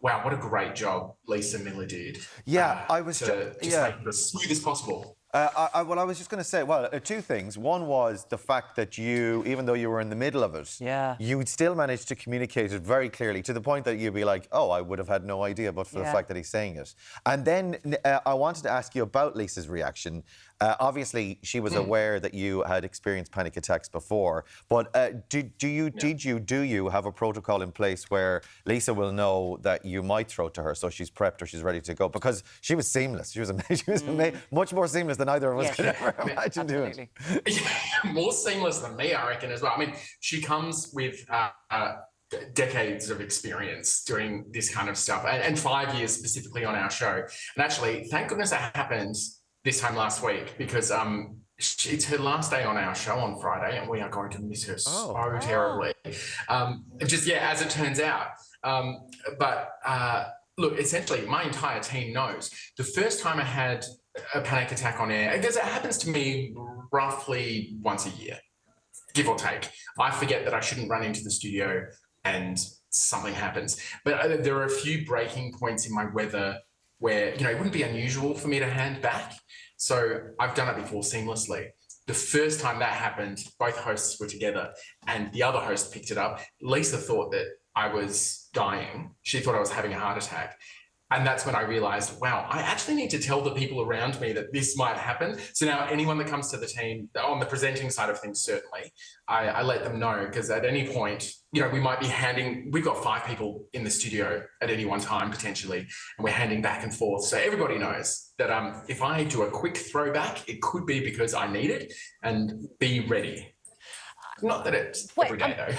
wow, what a great job Lisa Miller did. Yeah, I was just make it as smooth as possible. I was just going to say, well, two things. One was the fact that you, even though you were in the middle of it, you'd still manage to communicate it very clearly to the point that you'd be like, oh, I would have had no idea, but for the fact that he's saying it. And then I wanted to ask you about Lisa's reaction. Obviously, she was aware that you had experienced panic attacks before, but do you have a protocol in place where Lisa will know that you might throw to her, so she's prepped or she's ready to go? Because she was seamless. She was much more seamless than either of us could ever imagine doing. Yeah, more seamless than me, I reckon, as well. I mean, she comes with decades of experience doing this kind of stuff, and 5 years specifically on our show. And actually, thank goodness that happened this time last week, because it's her last day on our show on Friday, and we are going to miss her so terribly. As it turns out. Look, essentially, my entire team knows. The first time I had a panic attack on air, because it happens to me roughly once a year, give or take. I forget that I shouldn't run into the studio and something happens. But there are a few breaking points in my weather where, you know, it wouldn't be unusual for me to hand back. So I've done it before seamlessly. The first time that happened, both hosts were together and the other host picked it up. Lisa thought that I was dying. She thought I was having a heart attack. And that's when I realized, wow, I actually need to tell the people around me that this might happen. So now anyone that comes to the team, on the presenting side of things, certainly, I let them know, because at any point, you know, we might be we've got 5 people in the studio at any one time, potentially, and we're handing back and forth. So everybody knows that if I do a quick throwback, it could be because I need it, and be ready. Not that it's every day, though.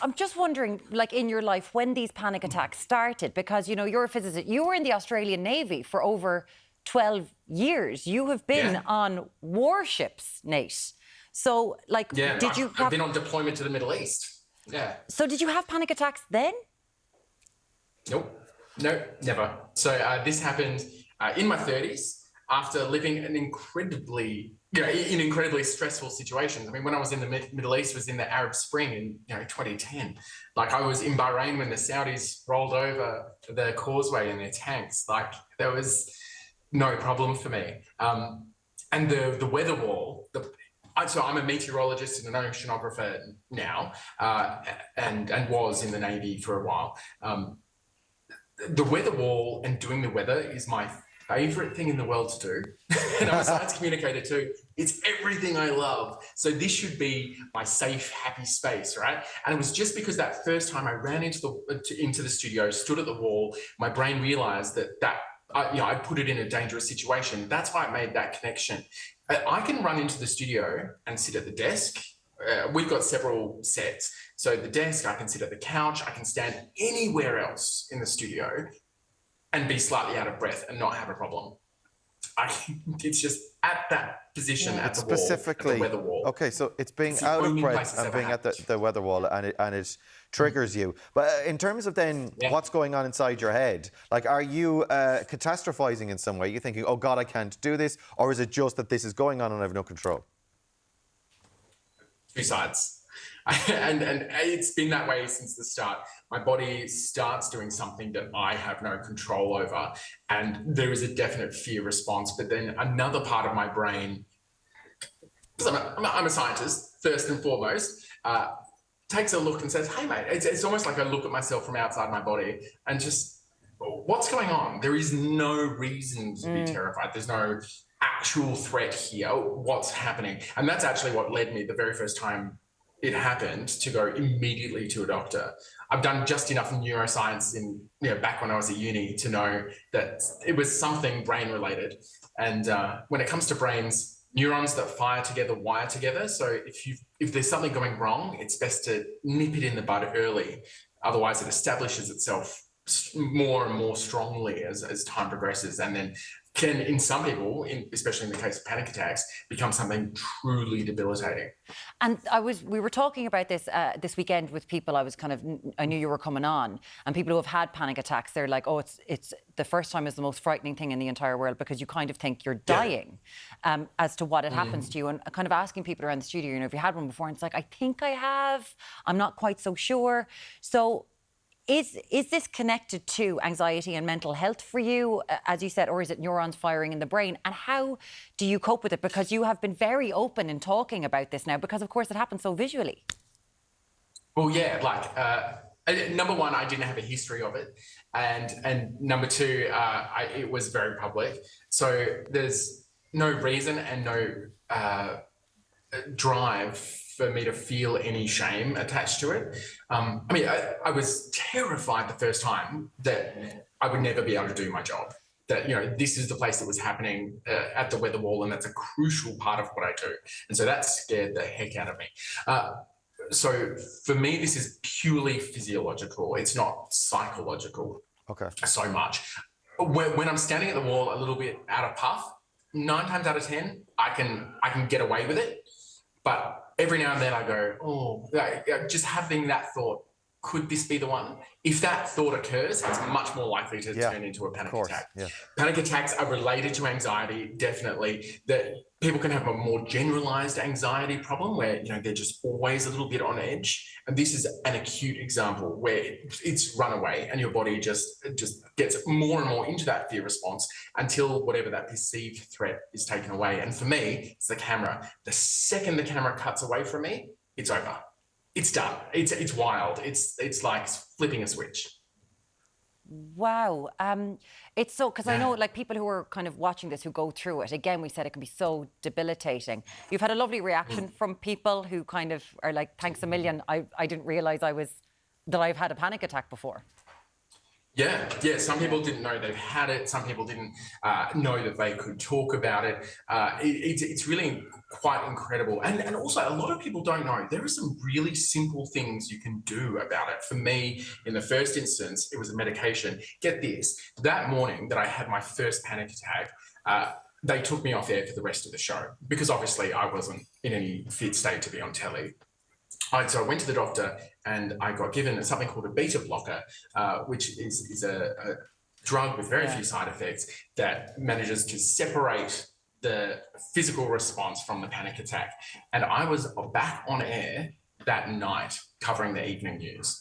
I'm just wondering, like, in your life, when these panic attacks started, because, you know, you're a physicist, you were in the Australian Navy for over 12 years. You have been on warships, Nate. So, like, I've been on deployment to the Middle East. Yeah. So did you have panic attacks then? Nope. No, never. So this happened in my 30s after living in incredibly stressful situations. I mean, when I was in the Middle East, was in the Arab Spring in 2010. Like, I was in Byrne when the Saudis rolled over the causeway in their tanks. Like, there was no problem for me. And the weather wall. So I'm a meteorologist and an oceanographer now, and was in the Navy for a while. The weather wall and doing the weather is my favourite thing in the world to do. And I'm a science communicator too. It's everything I love. So this should be my safe, happy space, right? And it was just because that first time I ran into the studio, stood at the wall, my brain realised that I put it in a dangerous situation. That's why I made that connection. I can run into the studio and sit at the desk. We've got several sets. So the desk, I can sit at the couch, I can stand anywhere else in the studio and be slightly out of breath and not have a problem. It's just at that position at the wall, at the weather wall. Okay, so it's being out of breath and being at the weather wall, and it triggers you. But in terms of then what's going on inside your head, like, are you catastrophizing in some way? You're thinking, oh God, I can't do this, or is it just that this is going on and I have no control? Two sides. And it's been that way since the start. My body starts doing something that I have no control over, and there is a definite fear response. But then another part of my brain, because I'm a scientist first and foremost, takes a look and says, hey mate, it's almost like I look at myself from outside my body and just, what's going on? There is no reason to be terrified. There's no actual threat here. What's happening? And that's actually what led me the very first time it happened to go immediately to a doctor. I've done just enough neuroscience back when I was at uni to know that it was something brain related. And when it comes to brains, neurons that fire together wire together. So if there's something going wrong, it's best to nip it in the bud early. Otherwise, it establishes itself more and more strongly as time progresses, and then can, in some people, especially in the case of panic attacks, become something truly debilitating. And we were talking about this this weekend with people. I knew you were coming on, and people who have had panic attacks, they're like, oh, it's the first time is the most frightening thing in the entire world, because you kind of think you're dying as to what it happens to you. And kind of asking people around the studio, you know, if you had one before, and it's like, I think I have, I'm not quite so sure. So is this connected to anxiety and mental health for you, as you said, or is it neurons firing in the brain? And how do you cope with it? Because you have been very open in talking about this now, because of course it happens so visually. Well, yeah, number one, I didn't have a history of it, and number two, it was very public. So there's no reason and no drive for me to feel any shame attached to it. I was terrified the first time that I would never be able to do my job. That, you know, this is the place that was happening at the weather wall, and that's a crucial part of what I do. And so that scared the heck out of me. So for me, this is purely physiological. It's not psychological so much. When I'm standing at the wall a little bit out of puff, 9 times out of 10, I can get away with it. But every now and then I go, oh, just having that thought, could this be the one? If that thought occurs, it's much more likely to turn into a panic attack. Yeah. Panic attacks are related to anxiety, definitely. That people can have a more generalized anxiety problem where, you know, they're just always a little bit on edge. And this is an acute example where it's run away and your body just gets more and more into that fear response until whatever that perceived threat is taken away. And for me, it's the camera. The second the camera cuts away from me, it's over. It's done. It's wild. It's like flipping a switch. Wow. It's so, because I know, like, people who are kind of watching this, who go through it, again, we said it can be so debilitating. You've had a lovely reaction from people who kind of are like, thanks a million. I didn't realise that I've had a panic attack before. Yeah. Some people didn't know they've had it. Some people didn't know that they could talk about it. It's really quite incredible. And also, a lot of people don't know there are some really simple things you can do about it. For me, in the first instance, it was a medication. Get this, that morning that I had my first panic attack, they took me off air for the rest of the show because obviously I wasn't in any fit state to be on telly. So I went to the doctor and I got given something called a beta blocker, which is a drug with very few side effects that manages to separate the physical response from the panic attack. And I was back on air that night covering the evening news.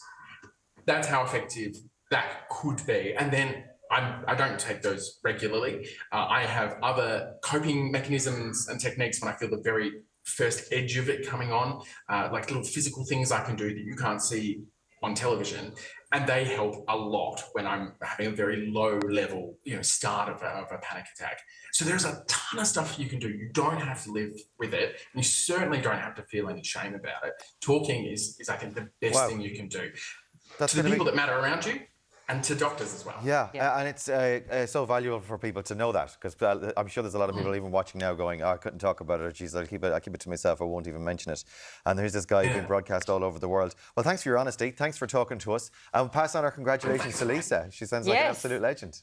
That's how effective that could be. And then I don't take those regularly. I have other coping mechanisms and techniques when I feel the very first edge of it coming on, like little physical things I can do that you can't see on television, and they help a lot when I'm having a very low level, start of a panic attack. So there's a ton of stuff you can do. You don't have to live with it, and you certainly don't have to feel any shame about it. Talking is I think, the best thing you can do. That's to the people that matter around you, and to doctors as well. Yeah. And it's so valuable for people to know that, because I'm sure there's a lot of people even watching now going, oh, I couldn't talk about it, or geez, I'll keep it to myself, I won't even mention it. And there's this guy being broadcast all over the world. Well, thanks for your honesty. Thanks for talking to us. And pass on our congratulations to Lisa. She sounds like an absolute legend.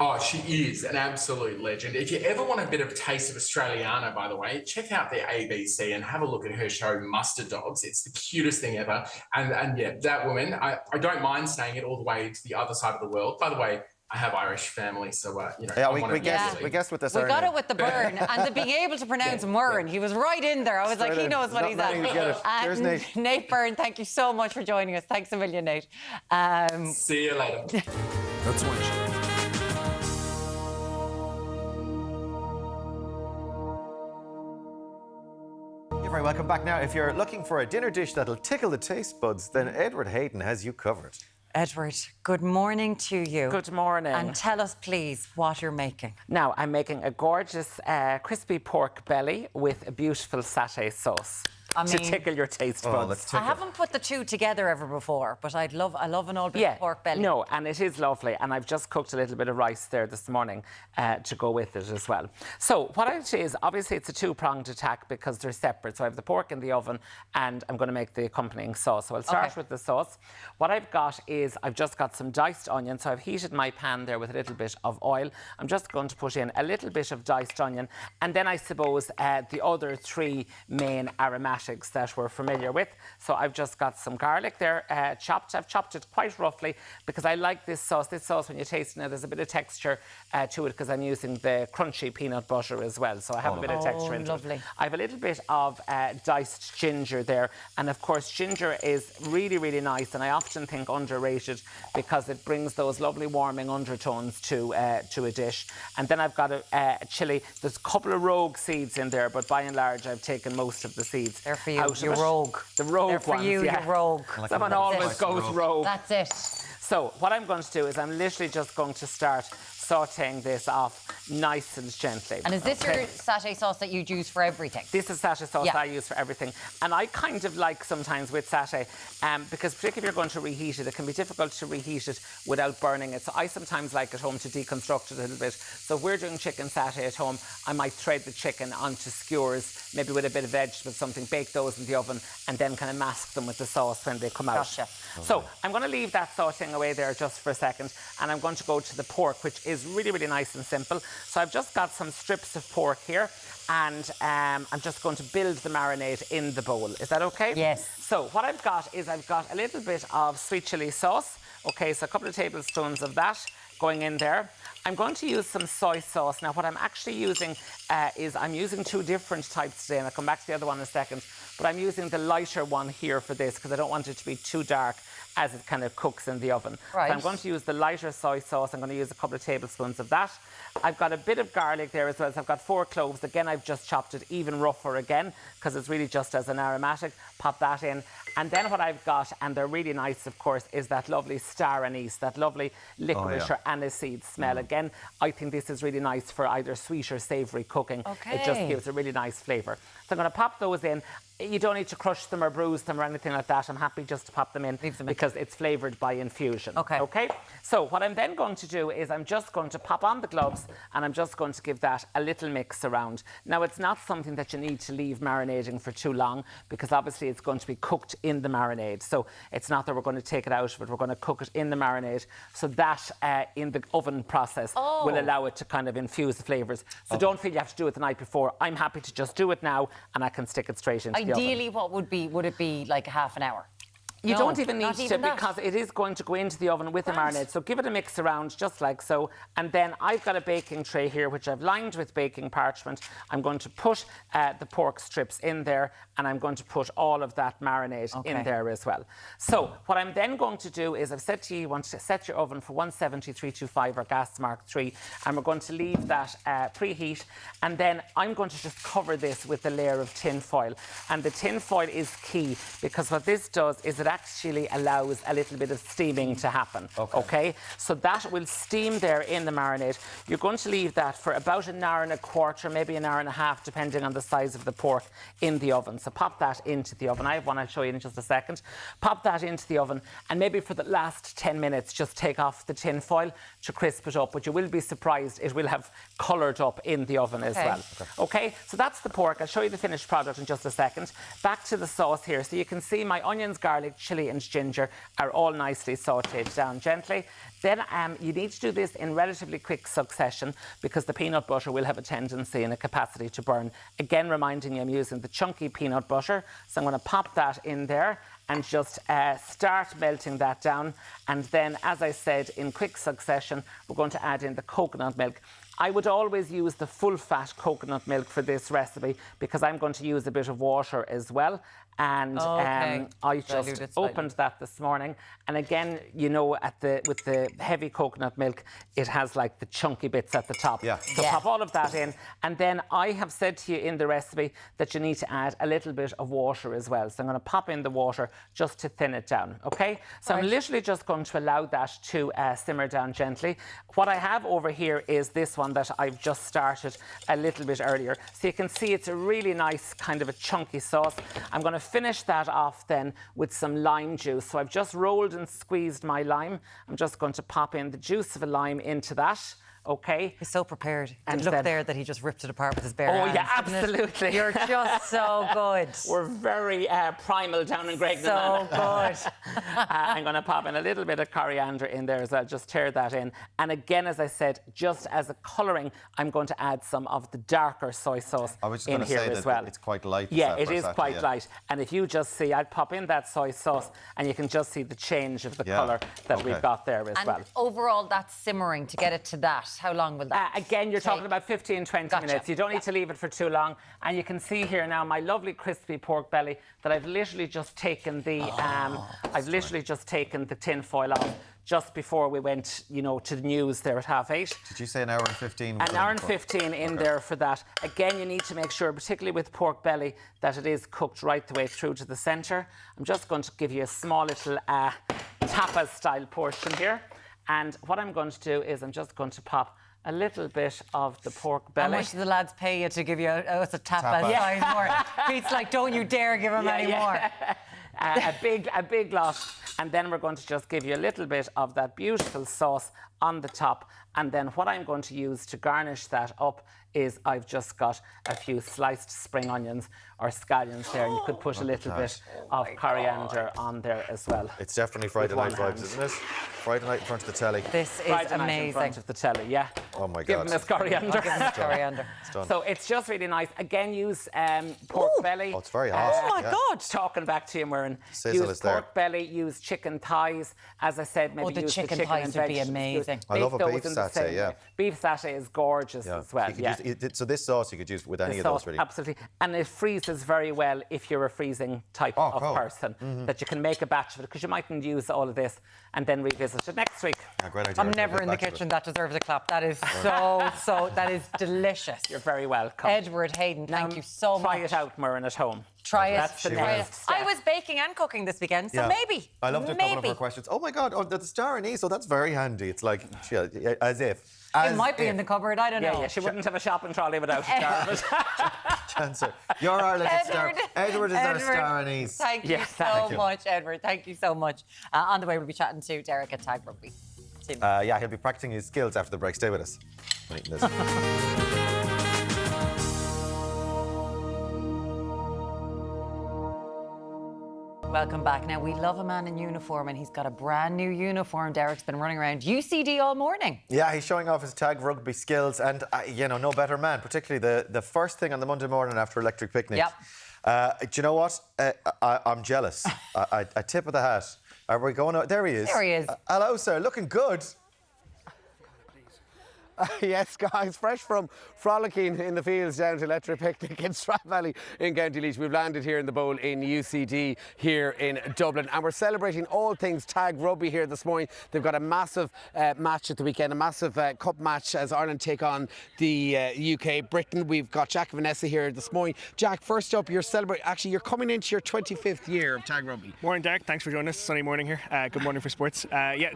Oh, she is an absolute legend. If you ever want a bit of taste of Australiana, by the way, check out the ABC and have a look at her show, Mustard Dogs. It's the cutest thing ever. And yeah, that woman, I don't mind saying it all the way to the other side of the world. By the way, I have Irish family, so, we guessed with this. We got it with the Byrne, and the being able to pronounce Murren. He was right in there. I was like, he knows what he's at. Cheers, Nate. Nate Byrne, thank you so much for joining us. Thanks a million, Nate. See you later. That's one shot. You're very welcome back. Now, if you're looking for a dinner dish that'll tickle the taste buds, then Edward Hayden has you covered. Edward, good morning to you. Good morning. And tell us, please, what you're making. Now, I'm making a gorgeous crispy pork belly with a beautiful satay sauce. to tickle your taste buds. I haven't put the two together ever before, but I love an old bit of pork belly. No, and it is lovely. And I've just cooked a little bit of rice there this morning to go with it as well. So what I say is, obviously it's a two-pronged attack because they're separate. So I have the pork in the oven and I'm going to make the accompanying sauce. So I'll start with the sauce. What I've got is I've just got some diced onion. So I've heated my pan there with a little bit of oil. I'm just going to put in a little bit of diced onion. And then I suppose the other three main aromatics that we're familiar with. So I've just got some garlic there chopped. I've chopped it quite roughly because I like this sauce. This sauce, when you taste it, there's a bit of texture to it because I'm using the crunchy peanut butter as well. So I have a bit of texture into it. I have a little bit of diced ginger there. And of course, ginger is really, really nice. And I often think underrated because it brings those lovely warming undertones to a dish. And then I've got a chilli. There's a couple of rogue seeds in there, but by and large, I've taken most of the seeds. They're for you, you're rogue. The rogue They're for ones, you, you're rogue. Someone always goes rogue. That's it. So what I'm going to do is I'm literally just going to start sauteing this off nice and gently. And is this your sachet sauce that you use for everything? This is sachet sauce I use for everything. And I kind of like sometimes with sachet, because particularly if you're going to reheat it, it can be difficult to reheat it without burning it. So I sometimes like at home to deconstruct it a little bit. So if we're doing chicken sachet at home, I might thread the chicken onto skewers, maybe with a bit of vegetable, something, bake those in the oven, and then kind of mask them with the sauce when they come out. Gotcha. So I'm going to leave that sauteing away there just for a second, and I'm going to go to the pork, which is really, really nice and simple. So I've just got some strips of pork here, and I'm just going to build the marinade in the bowl. Is that okay? Yes. So what I've got is I've got a little bit of sweet chilli sauce. Okay, so a couple of tablespoons of that going in there. I'm going to use some soy sauce. Now, what I'm actually using is I'm using two different types today, and I'll come back to the other one in a second, but I'm using the lighter one here for this because I don't want it to be too dark as it kind of cooks in the oven. Right. So I'm going to use the lighter soy sauce. I'm going to use a couple of tablespoons of that. I've got a bit of garlic there as well. So I've got 4 cloves. Again, I've just chopped it even rougher again because it's really just as an aromatic. Pop that in. And then what I've got, and they're really nice, of course, is that lovely star anise, that lovely licorice or aniseed smell. Again, I think this is really nice for either sweet or savoury cooking. Okay. It just gives a really nice flavour. So I'm going to pop those in. You don't need to crush them or bruise them or anything like that. I'm happy just to pop them in because it's flavoured by infusion. Okay. So what I'm then going to do is I'm just going to pop on the gloves and I'm just going to give that a little mix around. Now, it's not something that you need to leave marinating for too long because obviously it's going to be cooked in the marinade. So it's not that we're going to take it out, but we're going to cook it in the marinade. So that in the oven process will allow it to kind of infuse the flavours. So don't feel you have to do it the night before. I'm happy to just do it now and I can stick it straight into the oven. Ideally, what would it be like half an hour? You don't even need to because it is going to go into the oven with the marinade. So give it a mix around just like so. And then I've got a baking tray here which I've lined with baking parchment. I'm going to put the pork strips in there and I'm going to put all of that marinade in there as well. So what I'm then going to do is I've said to you, you want to set your oven for 170, 325 or gas mark 3 and we're going to leave that preheat and then I'm going to just cover this with a layer of tin foil. And the tin foil is key because what this does is it actually allows a little bit of steaming to happen. Okay? So that will steam there in the marinade. You're going to leave that for about an hour and a quarter, maybe an hour and a half, depending on the size of the pork in the oven. So pop that into the oven. I have one I'll show you in just a second. Pop that into the oven and maybe for the last 10 minutes just take off the tin foil to crisp it up, but you will be surprised it will have coloured up in the oven as well. Okay, so that's the pork. I'll show you the finished product in just a second. Back to the sauce here. So you can see my onions, garlic, chilli and ginger are all nicely sautéed down gently. Then you need to do this in relatively quick succession because the peanut butter will have a tendency and a capacity to burn. Again, reminding you I'm using the chunky peanut butter. So I'm going to pop that in there and just start melting that down. And then, as I said, in quick succession, we're going to add in the coconut milk. I would always use the full-fat coconut milk for this recipe because I'm going to use a bit of water as well. And I just opened that this morning. And again, you know, with the heavy coconut milk, it has like the chunky bits at the top. So pop all of that in. And then I have said to you in the recipe that you need to add a little bit of water as well. So I'm going to pop in the water just to thin it down, okay? So I'm literally just going to allow that to simmer down gently. What I have over here is this one. one that I've just started a little bit earlier. So you can see it's a really nice kind of a chunky sauce. I'm going to finish that off then with some lime juice. So I've just rolled and squeezed my lime. I'm just going to pop in the juice of a lime into that. Okay. He's so prepared. And look then, there that he just ripped it apart with his bare hands. Oh, yeah, absolutely. You're just so good. We're very primal down in Greg. So good. I'm going to pop in a little bit of coriander in there as well. Just tear that in. And again, as I said, just as a colouring, I'm going to add some of the darker soy sauce in here as well. It's quite light. Yeah, it is quite light. And if you just see, I'd pop in that soy sauce and you can just see the change of the colour that we've got there as well. And overall, that's simmering to get it to that. How long will that Again, you're take? talking about 15, 20 minutes. You don't need to leave it for too long. And you can see here now my lovely crispy pork belly that I've literally just taken the just taken the tin foil off just before we went, you know, to the news there at 8:30. Did you say an hour and 15? An hour and 15 in there for that. Again, you need to make sure, particularly with pork belly, that it is cooked right the way through to the centre. I'm just going to give you a small little tapas-style portion here. And what I'm going to do is I'm just going to pop a little bit of the pork belly. How much do the lads pay you to give you it's a tapas size more? Pete's like, don't you dare give him any more. A big lot. And then we're going to just give you a little bit of that beautiful sauce on the top. And then what I'm going to use to garnish that up is I've just got a few sliced spring onions or scallions there, and you could put a little bit of coriander on there as well. It's definitely Friday night vibes, isn't it? Friday night in front of the telly. This is Friday night amazing. in front of the telly, yeah. Oh my God. Giving us coriander. Coriander. It's done. So it's just really nice. Again, use pork belly. Oh, it's very hot. Oh my God. Talking back to you, Myrne. Sizzle Use is there. pork belly, use chicken thighs. As I said, maybe the use chicken the chicken thighs and would be vegetables. amazing. I love a Bake beef those in the satay, same yeah. way. Beef satay is gorgeous as well. Yeah. So this sauce you could use with any of those, really. Absolutely. And it freezes very well if you're a freezing type of person, that you can make a batch of it, because you mightn't use all of this and then revisit it next week. Yeah, great idea. I'm never in the kitchen. That deserves a clap. That is that is delicious. You're very welcome. Edward Hayden, thank you so much. Try it out, Myrne, at home. Try it. That's the next step. I was baking and cooking this weekend, so maybe. I loved a couple of her questions. Oh my God, the star anise, so that's very handy. It's like, as if. It might be in the cupboard, I don't know. Yeah, she wouldn't have a shopping trolley without a star. Chancellor, you're our little star. Edward is our star anise. Thank you so much, Edward. Thank you so much. On the way, we'll be chatting to Deric at Tag Rugby. He'll be practicing his skills after the break. Stay with us. I'm eating this. Welcome back. Now, we love a man in uniform, and he's got a brand new uniform. Deric's been running around UCD all morning. Yeah, he's showing off his tag rugby skills, and, no better man, particularly the first thing on the Monday morning after Electric Picnic. Yep. Do you know what? I'm jealous. I tip of the hat. Are we going out? There he is. There he is. Hello, sir. Looking good. Yes, guys, fresh from frolicking in the fields down to Electric Picnic in Strathavalley in County Laois. We've landed here in the bowl in UCD here in Dublin, and we're celebrating all things tag rugby here this morning. They've got a massive match at the weekend, a massive cup match as Ireland take on the UK, Britain. We've got Jack and Vanessa here this morning. Jack, first up, you're celebrating, actually, you're coming into your 25th year of tag rugby. Morning, Deric. Thanks for joining us. Sunny morning here. Good morning for sports.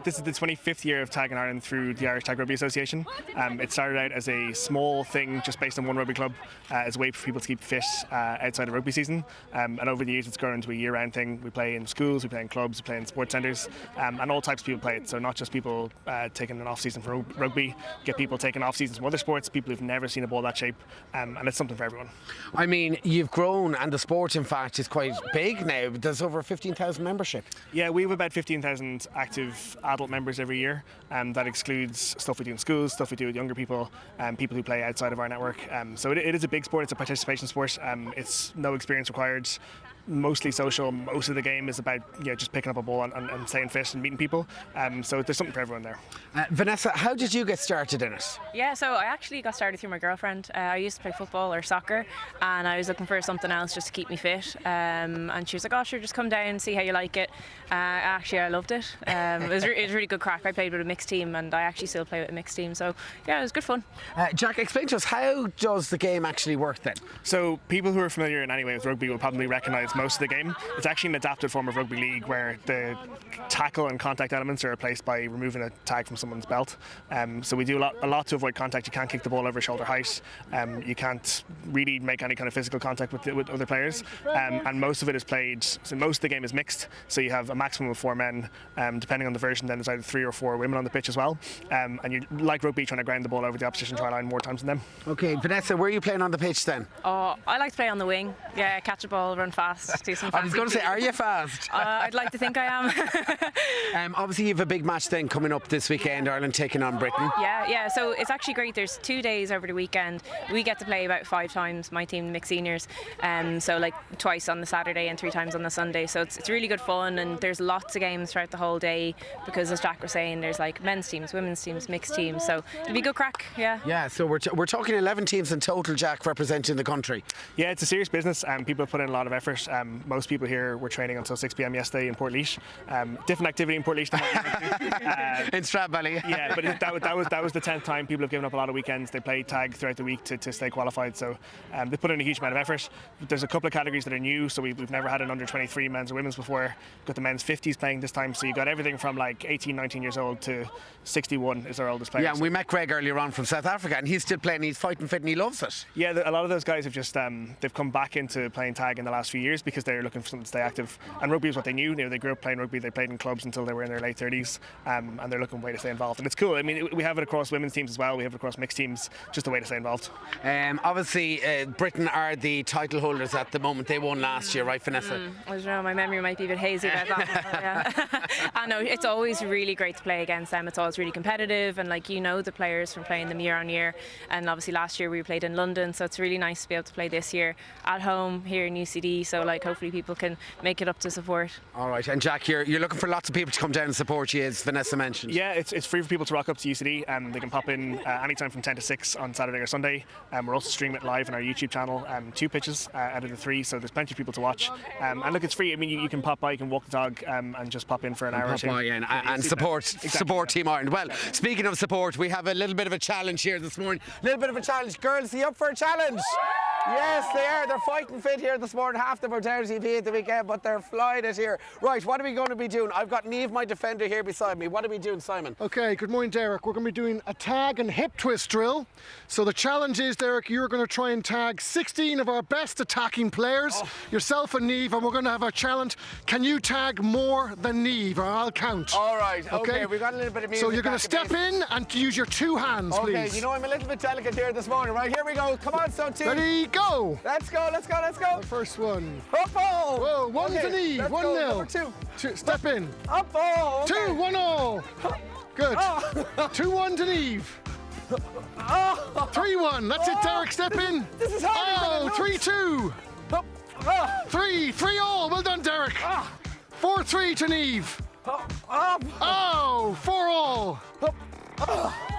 This is the 25th year of Tag in Ireland through the Irish Tag Rugby Association. It started out as a small thing just based on one rugby club as a way for people to keep fit outside of rugby season, and over the years it's grown into a year-round thing. We play in schools, we play in clubs, we play in sports centres, and all types of people play it, so not just people taking an off-season for rugby, get people taking off-seasons from other sports, people who've never seen a ball that shape, and it's something for everyone. I mean, you've grown, and the sport in fact is quite big now. There's over 15,000 membership. Yeah, we have about 15,000 active adult members every year, and that excludes stuff we do in schools, stuff we do with younger people, people who play outside of our network. So it is a big sport, it's a participation sport, it's no experience required, mostly social. Most of the game is about just picking up a ball and staying fit and meeting people, so there's something for everyone there. Vanessa, how did you get started in it? Yeah, so I actually got started through my girlfriend. I used to play football or soccer, and I was looking for something else just to keep me fit, and she was like, oh sure, just come down and see how you like it. Actually, I loved it. It was really good crack. I played with a mixed team, and I actually still play with a mixed team, so yeah, it was good fun. Jack, explain to us, how does the game actually work then? So people who are familiar in any way with rugby will probably recognise most of the game. It's actually an adapted form of rugby league where the tackle and contact elements are replaced by removing a tag from someone's belt. So we do a lot to avoid contact. You can't kick the ball over shoulder height. You can't really make any kind of physical contact with other players. And most of it is played, so most of the game is mixed. So you have a maximum of 4 men. Depending on the version, then there's either 3 or 4 women on the pitch as well. And you like rugby, trying to ground the ball over the opposition try line more times than them. Okay, Vanessa, where are you playing on the pitch then? Oh, I like to play on the wing. Yeah, catch a ball, run fast, do some fancy. I was going to say, are you fast? I'd like to think I am. Obviously, you have a big match then coming up this weekend, Ireland taking on Britain. Yeah, so it's actually great. There's 2 days over the weekend. We get to play about 5 times, my team, mixed seniors. So like twice on the Saturday and 3 times on the Sunday. So it's really good fun, and there's lots of games throughout the whole day because, as Jack was saying, there's like men's teams, women's teams, mixed teams. So it'll be good crack, yeah. Yeah, so we're talking 11 teams in total, Jack, representing the country. Yeah, it's a serious business, and people put in a lot of effort. Most people here were training until 6 p.m. yesterday in Portlaoise. Different activity in Portlaoise than in Stradbally. Yeah, but that was the 10th time. People have given up a lot of weekends. They play tag throughout the week to stay qualified, so they put in a huge amount of effort. There's a couple of categories that are new, so we've never had an under 23 men's or women's before. We've got the men's 50s playing this time, so you've got everything from like 18, 19 years old to 61 is our oldest player. Yeah, and we met Greg earlier on from South Africa, and he's still playing, he's fighting fit and he loves it. Yeah, a lot of those guys have just they've come back into playing tag in the last few years because they're looking for something to stay active, and rugby is what they knew. They grew up playing rugby, they played in clubs until they were in their late 30s, and they're looking for a way to stay involved, and it's cool. I mean, we have it across women's teams as well, we have it across mixed teams, just a way to stay involved. Obviously Britain are the title holders at the moment. They won last year, right, Vanessa? I don't know, my memory might be a bit hazy about that. Yeah. I know, it's always really great to play against them. It's always really competitive, and like, you know, the players from playing them year on year, and obviously last year we played in London, so it's really nice to be able to play this year at home here in UCD, so like hopefully people can make it up to support. All right, and Jack, you're looking for lots of people to come down and support you, as Vanessa mentioned. Yeah, it's free for people to rock up to UCD, and they can pop in anytime from 10 to 6 on Saturday or Sunday. We're also streaming it live on our YouTube channel, 2 pitches out of the 3, so there's plenty of people to watch. And look, it's free. I mean, you can pop by, you can walk the dog, and just pop in for an hour or 2. And support Team Ireland. Well, speaking of support, we have a little bit of a challenge here this morning. A little bit of a challenge. Girls, are you up for a challenge? Yes, they are. They're fighting fit here this morning. Half them are down TV at the weekend, but they're flying it here. Right, what are we going to be doing? I've got Niamh, my defender, here beside me. What are we doing, Simon? Okay, good morning, Deric. We're going to be doing a tag and hip twist drill. So the challenge is, Deric, you're going to try and tag 16 of our best attacking players, yourself and Niamh, and we're going to have a challenge. Can you tag more than Niamh, or I'll count? All right, okay. We've got a little bit of music. So you're going to step in and use your 2 hands, please. Okay, you know I'm a little bit delicate here this morning. Right, here we go. Come on, so team. Ready, go. Let's go, let's go, let's go. The first one. Up ball. Whoa, 1 to Niamh, 1-0. Number 2. Step in. Up ball. Okay. 2, 1-0. Good. 2-1 to Niamh. 3-1. That's it, Deric. Step in. This is harder than it looks. 3-2. 3-all. Well done, Deric. 4-3 to Niamh. Oh, 4-all.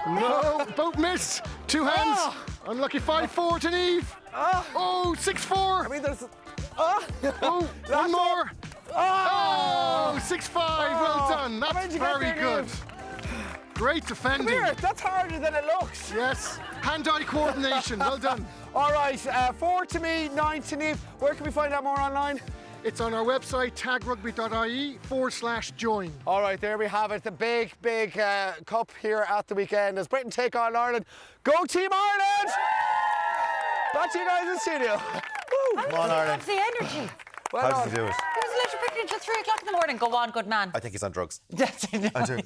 No, both missed. 2 hands. Unlucky. 5-4 to Niamh. 6-4. I mean, there's. 1 more. 6-5. Well done. That's very good. Great defending. Come here. That's harder than it looks. Yes. Hand-eye coordination. Well done. All right. 4 to me, 9 to Niamh. Where can we find out more online? It's on our website, tagrugby.ie/join. All right, there we have it. The big cup here at the weekend as Britain take on Ireland. Go Team Ireland! Back to you guys in studio. Come on, Ireland. That's the energy. How does he do it? He was electrocuted until 3 o'clock in the morning. Go on, good man. I think he's on drugs. That's it. I do.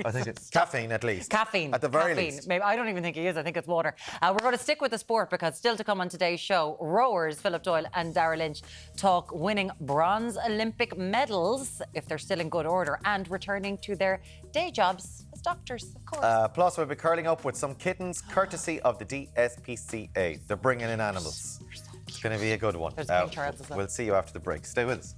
I think it's caffeine, at least. Caffeine. At the very least. Maybe, I don't even think he is. I think it's water. We're going to stick with the sport because still to come on today's show, rowers Philip Doyle and Dara Lynch talk winning bronze Olympic medals, if they're still in good order, and returning to their day jobs as doctors, of course. Plus, we'll be curling up with some kittens, courtesy of the DSPCA. They're bringing in animals. It's going to be a good one. There's King Charles as well. We'll see you after the break. Stay with us.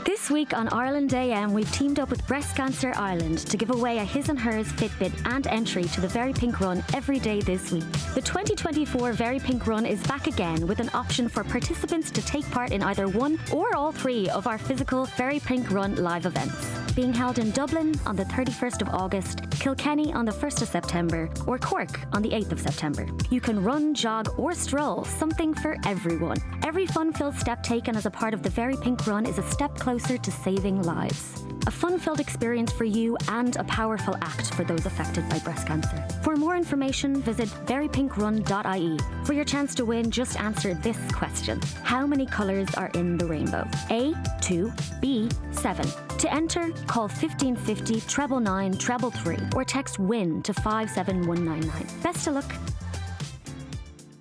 This week week on Ireland AM, we've teamed up with Breast Cancer Ireland to give away a His and Hers Fitbit and entry to the Very Pink Run every day this week. The 2024 Very Pink Run is back again with an option for participants to take part in either one or all three of our physical Very Pink Run live events. Being held in Dublin on the 31st of August, Kilkenny on the 1st of September, or Cork on the 8th of September. You can run, jog, or stroll, something for everyone. Every fun-filled step taken as a part of the Very Pink Run is a step closer to saving lives. A fun-filled experience for you and a powerful act for those affected by breast cancer. For more information, visit verypinkrun.ie. For your chance to win, just answer this question. How many colours are in the rainbow? A, 2, B, 7. To enter, call 1550 999 333 or text WIN to 57199. Best of luck.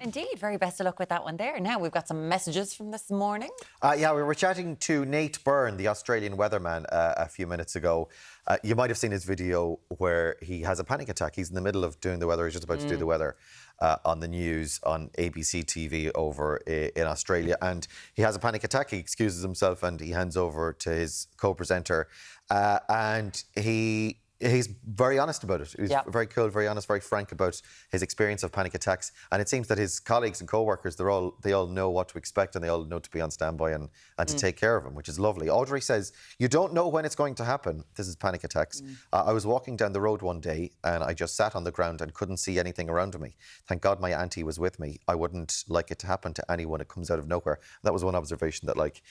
Indeed, very best of luck with that one there. Now we've got some messages from this morning. Yeah, we were chatting to Nate Byrne, the Australian weatherman, a few minutes ago. You might have seen his video where he has a panic attack. He's in the middle of doing the weather. He's just about to do the weather on the news on ABC TV over in Australia. And he has a panic attack. He excuses himself and he hands over to his co-presenter. And he's very honest about it. He's very cool, very honest, very frank about his experience of panic attacks. And it seems that his colleagues and co-workers, they all know what to expect and they all know to be on standby and to take care of him, which is lovely. Audrey says, you don't know when it's going to happen. This is panic attacks. I was walking down the road one day and I just sat on the ground and couldn't see anything around me. Thank God my auntie was with me. I wouldn't like it to happen to anyone. It comes out of nowhere. That was one observation that, like,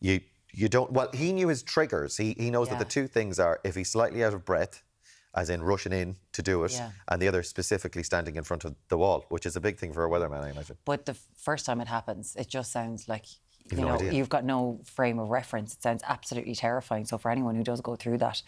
you don't... Well, he knew his triggers. He knows that the two things are if he's slightly out of breath, as in rushing in to do it, and the other specifically standing in front of the wall, which is a big thing for a weatherman, I imagine. But the first time it happens, it just sounds like... You've no idea. You've got no frame of reference. It sounds absolutely terrifying. So for anyone who does go through that,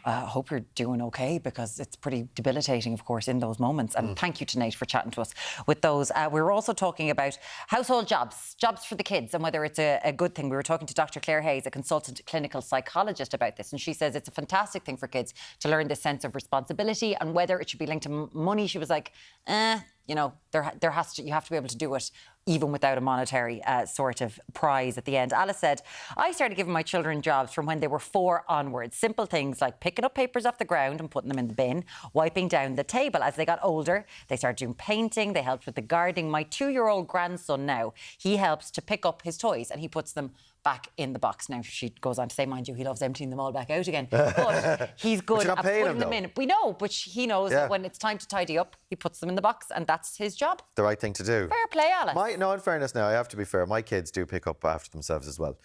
I hope you're doing okay, because it's pretty debilitating, of course, in those moments. And thank you to Nate for chatting to us with those. We were also talking about household jobs for the kids, and whether it's a good thing. We were talking to Dr. Claire Hayes, a consultant clinical psychologist, about this, and she says it's a fantastic thing for kids to learn this sense of responsibility, and whether it should be linked to money. She was like, you know, you have to be able to do it even without a monetary sort of prize at the end. Alice said, I started giving my children jobs from when they were 4 onwards. Simple things like picking up papers off the ground and putting them in the bin, wiping down the table. As they got older, they started doing painting, they helped with the gardening. My 2-year-old grandson now, he helps to pick up his toys and he puts them back in the box. Now, she goes on to say, mind you, he loves emptying them all back out again. But he's good at putting them in. We know, but he knows that when it's time to tidy up, he puts them in the box, and that's his job. The right thing to do. Fair play, Alice. No, in fairness now, I have to be fair. My kids do pick up after themselves as well.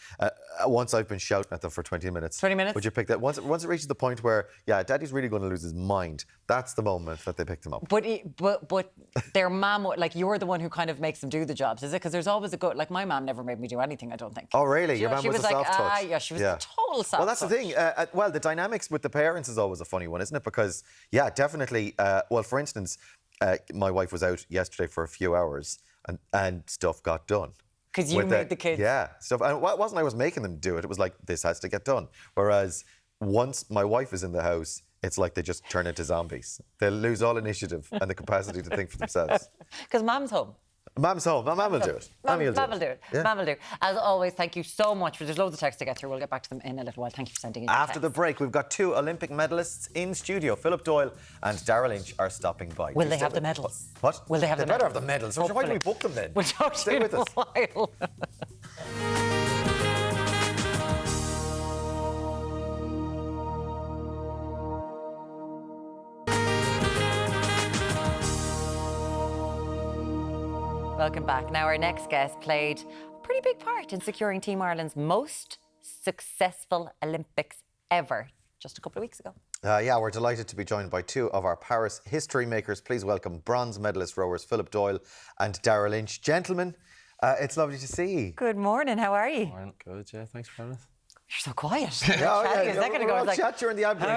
Once I've been shouting at them for 20 minutes. 20 minutes? Would you pick that? Once it reaches the point where, Daddy's really going to lose his mind, that's the moment that they pick them up. But their mum, like, you're the one who kind of makes them do the jobs, is it? Because there's always a good... Like, my mum never made me do anything, I don't think. Oh, really? Your mum was a soft touch? Yeah, she was a total soft touch. Well, that's the thing. Well, the dynamics with the parents is always a funny one, isn't it? Because, definitely... well, for instance, my wife was out yesterday for a few hours and stuff got done. Because you made the kids... Yeah, stuff. And it wasn't I was making them do it. It was like, this has to get done. Whereas once my wife is in the house, it's like they just turn into zombies. They'll lose all initiative and the capacity to think for themselves. Because Mum's home. Mum's home. Mum will do it. Mum will do it. Mum will do it. As always, thank you so much. There's loads of texts to get through. We'll get back to them in a little while. Thank you for sending in. After the break, we've got 2 Olympic medalists in studio. Philip Doyle and Dara Lynch are stopping by. Will they have the medals? What? Will they have the medals? They better have the medals. So why do we book them then? We'll talk to you in a while. Welcome back. Now, our next guest played a pretty big part in securing Team Ireland's most successful Olympics ever just a couple of weeks ago. We're delighted to be joined by 2 of our Paris history makers. Please welcome bronze medalist rowers Philip Doyle and Dara Lynch. Gentlemen, it's lovely to see you. Good morning. How are you? Morning. Good, thanks for having us. You're so quiet. We'll chat during the ad break.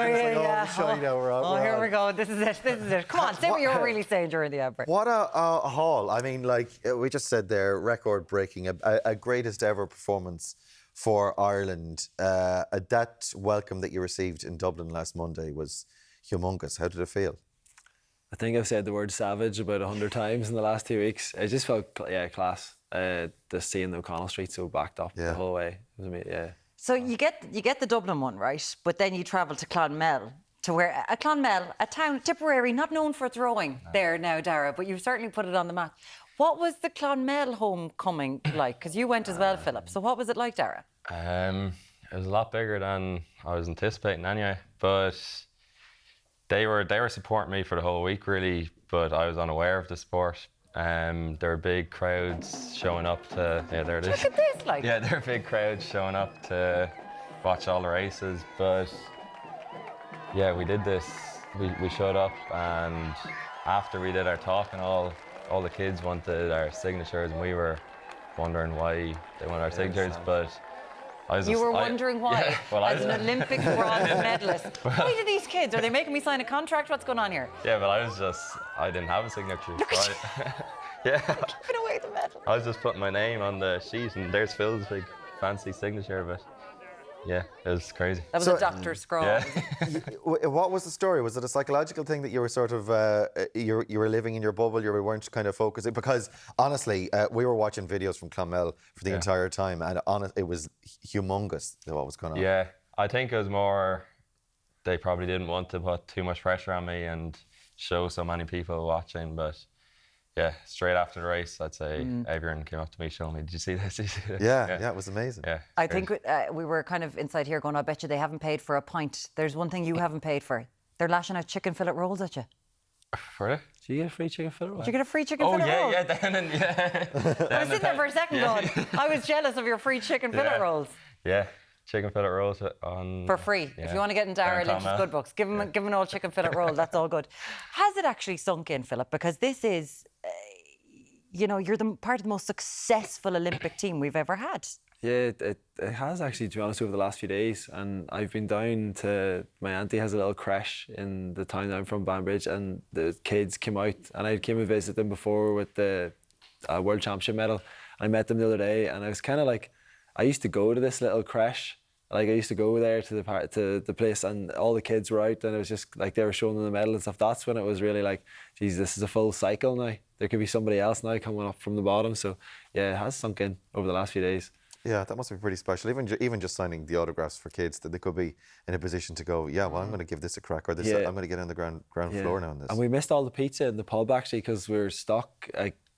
Here we go. This is it. Come on, say what you were really saying during the ad break. What a haul. I mean, like we just said there, record-breaking, a greatest ever performance for Ireland. That welcome that you received in Dublin last Monday was humongous. How did it feel? I think I've said the word savage about 100 times in the last 2 weeks. It just felt, class. Just seeing the O'Connell Street so backed up the whole way. It was amazing, So you get the Dublin one, right? But then you travel to Clonmel, to where Clonmel, a town Tipperary, not known for its rowing there now, Dara, but you've certainly put it on the map. What was the Clonmel homecoming like? Because you went as well, Philip. So what was it like, Dara? It was a lot bigger than I was anticipating anyway, but they were supporting me for the whole week really, but I was unaware of the sport. There were big crowds showing up to, there it is. Look at this, like. Yeah, there were big crowds showing up to watch all the races, but yeah, we did this. We showed up, and after we did our talk and all the kids wanted our signatures, and we were wondering why they wanted our signatures, but You were wondering why, as an Olympic bronze medalist. Why do these kids? Are they making me sign a contract? What's going on here? Yeah, but I didn't have a signature. So yeah. Giving away the medal. I was just putting my name on the sheet, and there's Phil's big fancy signature, but yeah, it was crazy. That was a doctor's scroll. Yeah. What was the story? Was it a psychological thing that you were sort of you were living in your bubble? You weren't kind of focusing? Because honestly, we were watching videos from Clonmel for the entire time, and it was humongous what was going on. Yeah, I think it was more they probably didn't want to put too much pressure on me and show so many people watching, but. Yeah, straight after the race, I'd say Byrne came up to me showing me, did you see this? Yeah, it was amazing. Yeah, I think we were kind of inside here going, I bet you they haven't paid for a pint. There's one thing you haven't paid for. They're lashing out chicken fillet rolls at you. For it? Did you get a free chicken fillet roll? Did you get a free chicken fillet roll? Yeah, down in, yeah. I was sitting there for a second going, I was jealous of your free chicken fillet rolls. Yeah. Chicken fillet rolls on... For free. Yeah. If you want to get in Dara Lynch's good books, give him an old chicken fillet roll, that's all good. Has it actually sunk in, Philip? Because this is... you're part of the most successful Olympic team we've ever had. Yeah, it has actually, to be honest, over the last few days. And I've been down to, my auntie has a little creche in the town I'm from, Banbridge, and the kids came out, and I came and visited them before with the World Championship medal. I met them the other day, and I was kind of like, I used to go to this little creche. Like, I used to go there to the place, and all the kids were out, and it was just like they were showing them the medal and stuff. That's when it was really like, geez, this is a full cycle now. There could be somebody else now coming up from the bottom. So yeah, it has sunk in over the last few days. Yeah, that must be pretty special. Even just signing the autographs for kids, that they could be in a position to go, yeah, well, I'm going to give this a crack, or this, I'm going to get on the ground floor now on this. And we missed all the pizza in the pub actually because we were stuck.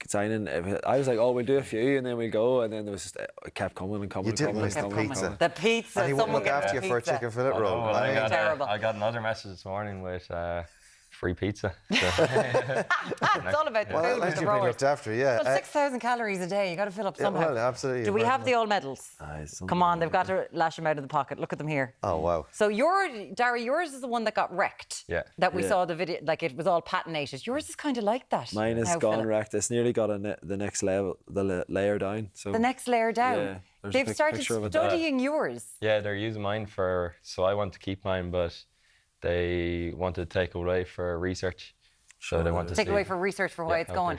Signing, I was like, oh, we'll do a few and then we'll go, and then there was just, it kept coming and coming. You didn't miss the pizza. The pizza. And he wouldn't look after you for a chicken fillet roll. I got another message this morning with free pizza. So. It's all about the food. Well, you've been looked after, yeah. Well, 6,000 calories a day, you got to fill up somehow. Well, absolutely. Do we have the old medals? Come on, they've got to lash them out of the pocket. Look at them here. Oh, wow. So Dara, yours is the one that got wrecked. Yeah. That we saw the video, like it was all patinated. Yours is kind of like that. Mine has gone wrecked. It's nearly got the next level, the layer down. So the next layer down. Yeah. They've started studying yours. Yeah, they're using mine so I want to keep mine, but they want to take away for research. So they want to take away for research for why it's going.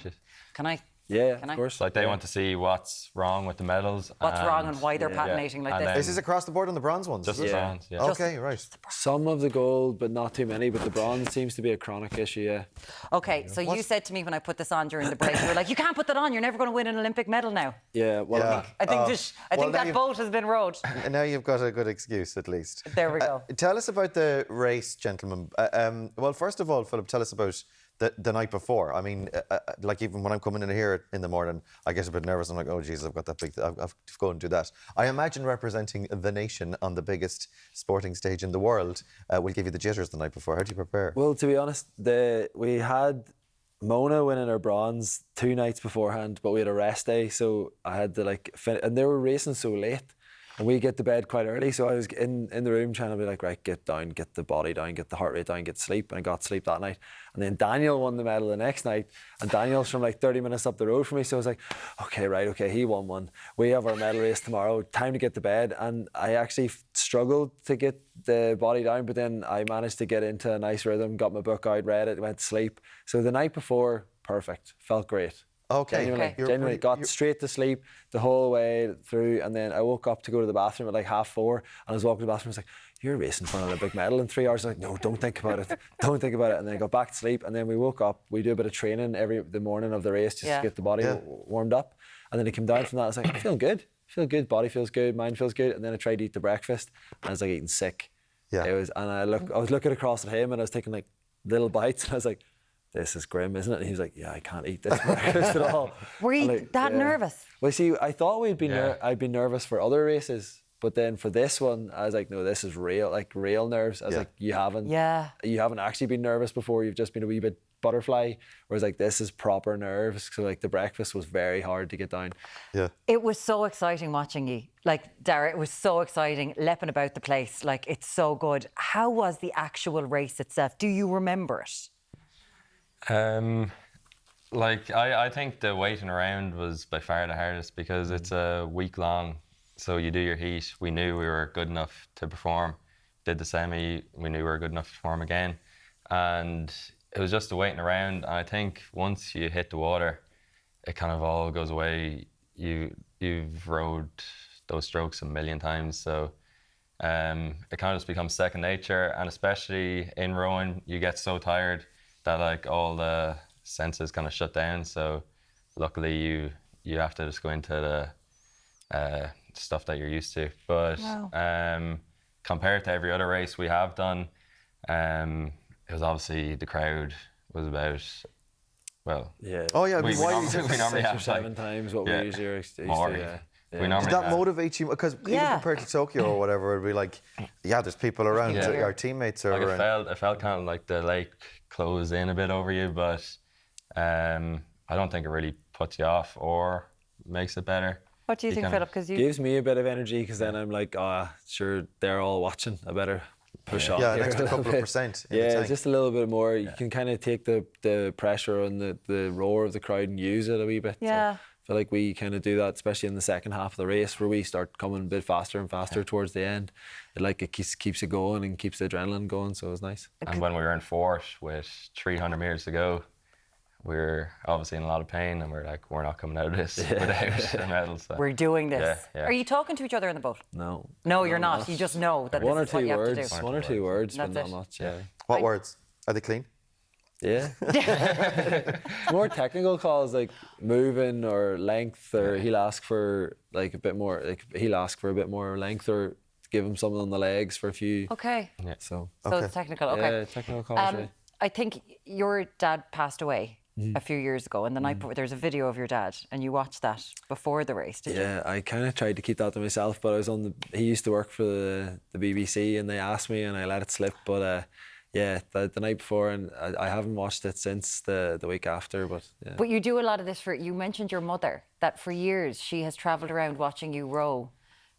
Can I? Yeah, of course. Like they want to see what's wrong with the medals. What's wrong and why they're patinating like this. This is across the board on the bronze ones? Just the bronze, yeah. Okay, right. Some of the gold, but not too many. But the bronze seems to be a chronic issue, yeah. Okay, so you said to me when I put this on during the break, you were like, you can't put that on, you're never going to win an Olympic medal now. Yeah, well... I think that boat has been rowed. And now you've got a good excuse, at least. There we go. Tell us about the race, gentlemen. Well, first of all, Philip, tell us about the night before. I mean, like even when I'm coming in here in the morning, I get a bit nervous. I'm like, oh, geez, I've got that big... I've to go and do that. I imagine representing the nation on the biggest sporting stage in the world will give you the jitters the night before. How do you prepare? Well, to be honest, we had Mona winning her bronze 2 nights beforehand, but we had a rest day, so I had to and they were racing so late. And we get to bed quite early, so I was in the room trying to be like, right, get down, get the body down, get the heart rate down, get sleep, and I got sleep that night. And then Daniel won the medal the next night, and Daniel's from 30 minutes up the road from me, so I was like, okay, he won one. We have our medal race tomorrow, time to get to bed. And I actually struggled to get the body down, but then I managed to get into a nice rhythm, got my book out, read it, went to sleep. So the night before, perfect, felt great. Okay. Genuinely got straight to sleep the whole way through, and then I woke up to go to the bathroom at 4:30, and I was walking to the bathroom. I was like, "You're racing for an Olympic medal in 3 hours." I was like, "No, don't think about it. Don't think about it." And then I got back to sleep, and then we woke up. We do a bit of training the morning of the race just to get the body warmed up, and then I came down from that. I was like, "I'm feeling good. feel good, body feels good, mind feels good. And then I tried to eat the breakfast, and I was like eating sick. Yeah. It was, and I was looking across at him, and I was taking like little bites, and I was like, this is grim, isn't it? And he was like, yeah, I can't eat this breakfast at all. Were you that nervous? Well, see, I thought I'd be nervous for other races, but then for this one, I was like, no, this is real, like real nerves. I was like, you haven't actually been nervous before. You've just been a wee bit butterfly. Whereas like this is proper nerves. So like the breakfast was very hard to get down. Yeah. It was so exciting watching you. Like, Dara, it was so exciting, leaping about the place. Like, it's so good. How was the actual race itself? Do you remember it? Like, I think the waiting around was by far the hardest because it's a week long. So you do your heat. We knew we were good enough to perform. Did the semi. We knew we were good enough to perform again. And it was just the waiting around. And I think once you hit the water, it kind of all goes away. You've rode those strokes a million times. So it kind of just becomes second nature. And especially in rowing, you get so tired that like all the senses kind of shut down. So luckily you have to just go into the stuff that you're used to. But compared to every other race we have done, it was obviously the crowd was about, well, yeah. Oh yeah, we normally 6 have or 7 times what we usually are used to. More. Yeah. We normally Did that have, motivate you? Because even compared to Tokyo or whatever, it'd be like, yeah, there's people around. Yeah. Our teammates are like around. it felt kind of like the lake closed in a bit over you, but I don't think it really puts you off or makes it better. What do you think, Philip? Because gives me a bit of energy, because then I'm like, sure, they're all watching. I better push on. Yeah, an here extra a little couple of bit. percent in the Yeah, tank. just a little bit more. You can kind of take the pressure on the roar of the crowd and use it a wee bit. Yeah. So I feel like we kind of do that, especially in the second half of the race, where we start coming a bit faster and faster towards the end. It keeps it going and keeps the adrenaline going, so it was nice. And when we were in fourth with 300 metres to go, we were obviously in a lot of pain, and we're like, we're not coming out of this without a medal. So. We're doing this. Yeah, yeah. Are you talking to each other in the boat? No. No, you're not. You just know that One or this is what two you have words. to do. One or two words, but That's not it. much. Yeah. What words? Are they clean? Yeah. More technical calls like moving or length, or he'll ask for like a bit more. Like he'll ask for a bit more length, or give him something on the legs for a few. Okay. Yeah. So it's technical. Okay. Yeah, technical calls. Right. I think your dad passed away a few years ago, and the night before, there's a video of your dad, and you watched that before the race, did you? Yeah, I kind of tried to keep that to myself, but I was he used to work for the BBC, and they asked me, and I let it slip. But yeah, the night before, and I haven't watched it since the week after. But yeah. But you do a lot of this you mentioned your mother, that for years she has travelled around watching you row,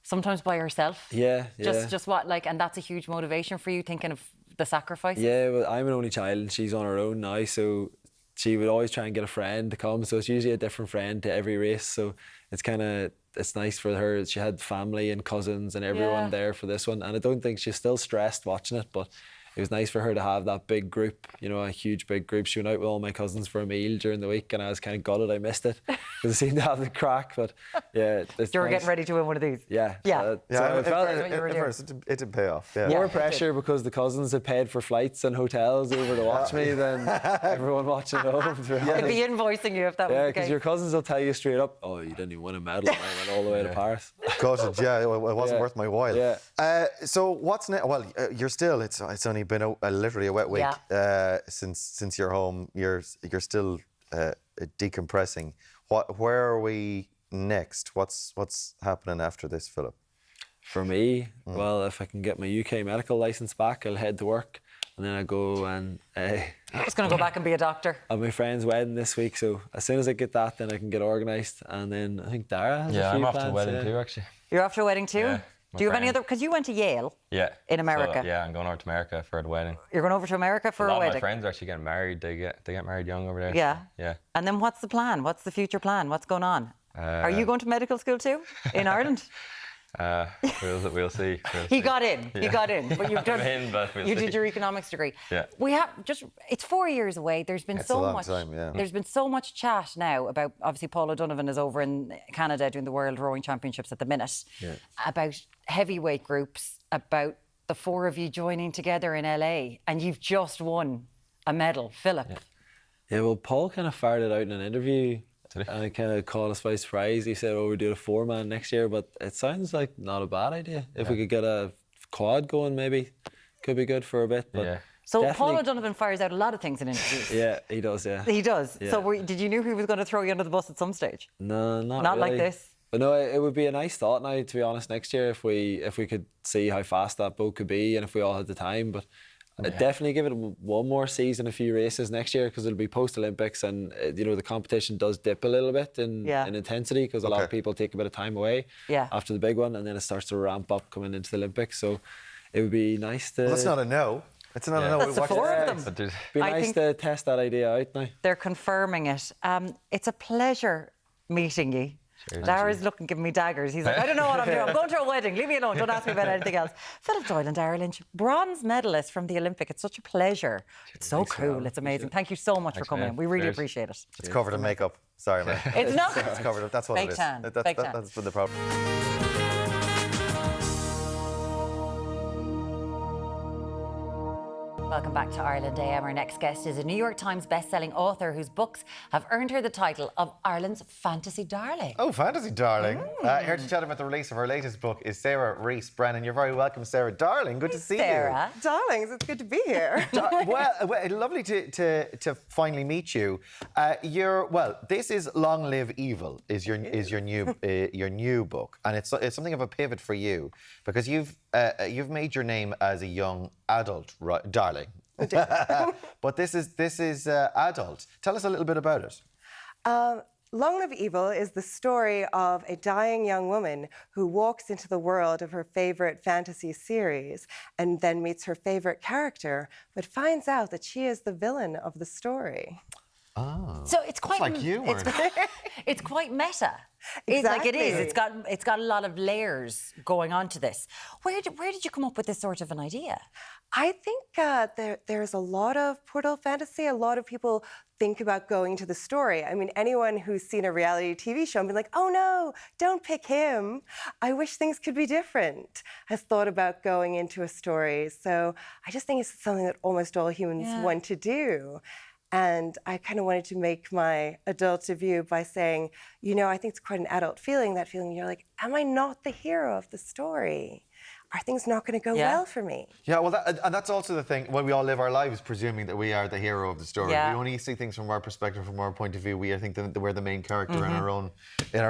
sometimes by herself. Yeah. Just what, like, and that's a huge motivation for you, thinking of the sacrifice. Yeah, well, I'm an only child, and she's on her own now, so she would always try and get a friend to come. So it's usually a different friend to every race. So it's nice for her. She had family and cousins and everyone there for this one, and I don't think she's still stressed watching it, but it was nice for her to have that big group, a huge big group. She went out with all my cousins for a meal during the week, and I was kind of gutted I missed it because I seemed to have the crack. But yeah, you were getting ready to win one of these. Yeah. Yeah. So I felt it did pay off. Yeah. More pressure because the cousins had paid for flights and hotels over to watch me than everyone watching at home. They'd be invoicing you if that was the case. because your cousins will tell you straight up, oh, you didn't even win a medal, and I went all the way to Paris. Gutted, yeah, it wasn't worth my while. Yeah. So what's next? Well, you're still. It's only been literally a wet week since you're home. You're still decompressing. Where are we next? What's happening after this, Philip? For me, well, if I can get my UK medical licence back, I'll head to work, and then I go and just going to go back and be a doctor. I have my friend's wedding this week, so as soon as I get that, then I can get organised, and then I think Dara has a few I'm off plans, to a wedding too, actually. You're off to a wedding too? Yeah. Do you have any other? Because you went to Yale. Yeah. In America. So, I'm going over to America for the wedding. You're going over to America for a lot wedding. of my friends are actually getting married. They get married young over there. Yeah. Yeah. And then what's the plan? What's the future plan? What's going on? Are you going to medical school too in Ireland? We'll see. He got in. Yeah. He got in. But you've done. You did your economics degree. Yeah. We have it's 4 years away. There's been It's so a long much. time, yeah. There's been so much chat now about, obviously Paul O'Donovan is over in Canada doing the World Rowing Championships at the minute. Yeah. About heavyweight groups, about the four of you joining together in LA, and you've just won a medal, Philip. Yeah, well, Paul kind of fired it out in an interview And I kind of caught us by surprise. He said, "Oh, we're doing a 4-man next year," but it sounds like not a bad idea. If we could get a quad going, maybe could be good for a bit. But so Paul O'Donovan fires out a lot of things in interviews. Yeah, he does. Yeah, he does. Yeah. So did you know he was going to throw you under the bus at some stage? No, not really. like this. But no, it would be a nice thought now, to be honest, next year if we could see how fast that boat could be and if we all had the time. But definitely give it one more season, a few races next year, because it'll be post-Olympics, and the competition does dip a little bit in intensity because a lot of people take a bit of time away after the big one, and then it starts to ramp up coming into the Olympics. So it would be nice to... Well, that's not a no. It's not a no. That's the 4 of them. It'd be nice to test that idea out now. They're confirming it. It's a pleasure meeting you. Dara's looking, giving me daggers. He's like, I don't know what I'm doing. I'm going to a wedding. Leave me alone. Don't ask me about anything else. Philip Doyle and Dara Lynch, bronze medalist from the Olympic. It's such a pleasure. It's so cool. It's amazing. Thank you so much for coming. We really appreciate it. It's covered in makeup. Sorry, man. It's not. It's covered. That's what Fake it is. tan. That's been the problem. Welcome back to Ireland AM. Our next guest is a New York Times best-selling author whose books have earned her the title of Ireland's fantasy darling. Oh, fantasy darling. Here to chat about the release of her latest book is Sarah Rees Brennan. You're very welcome, Sarah. Darling, good to see Sarah. you. Darlings, it's good to be here. Well, lovely to finally meet you. This is Long Live Evil is your new book, and it's something of a pivot for you because you've made your name as a young adult, darling. But this is adult. Tell us a little bit about it. Long Live Evil is the story of a dying young woman who walks into the world of her favourite fantasy series and then meets her favourite character, but finds out that she is the villain of the story. Oh, so it's quite like you. It's quite meta. Exactly. It is. It's got a lot of layers going on to this. Where did you come up with this sort of an idea? I think there's a lot of portal fantasy. A lot of people think about going to the story. I mean, anyone who's seen a reality TV show and been like, oh no, don't pick him. I wish things could be different, has thought about going into a story. So I just think it's something that almost all humans want to do. And I kind of wanted to make my adult debut by saying, I think it's quite an adult feeling, that feeling you're like, am I not the hero of the story? Are things not going to go well for me? Yeah, well, and that's also the thing. When we all live our lives presuming that we are the hero of the story, we only see things from our perspective, from our point of view. We think that we're the main character in our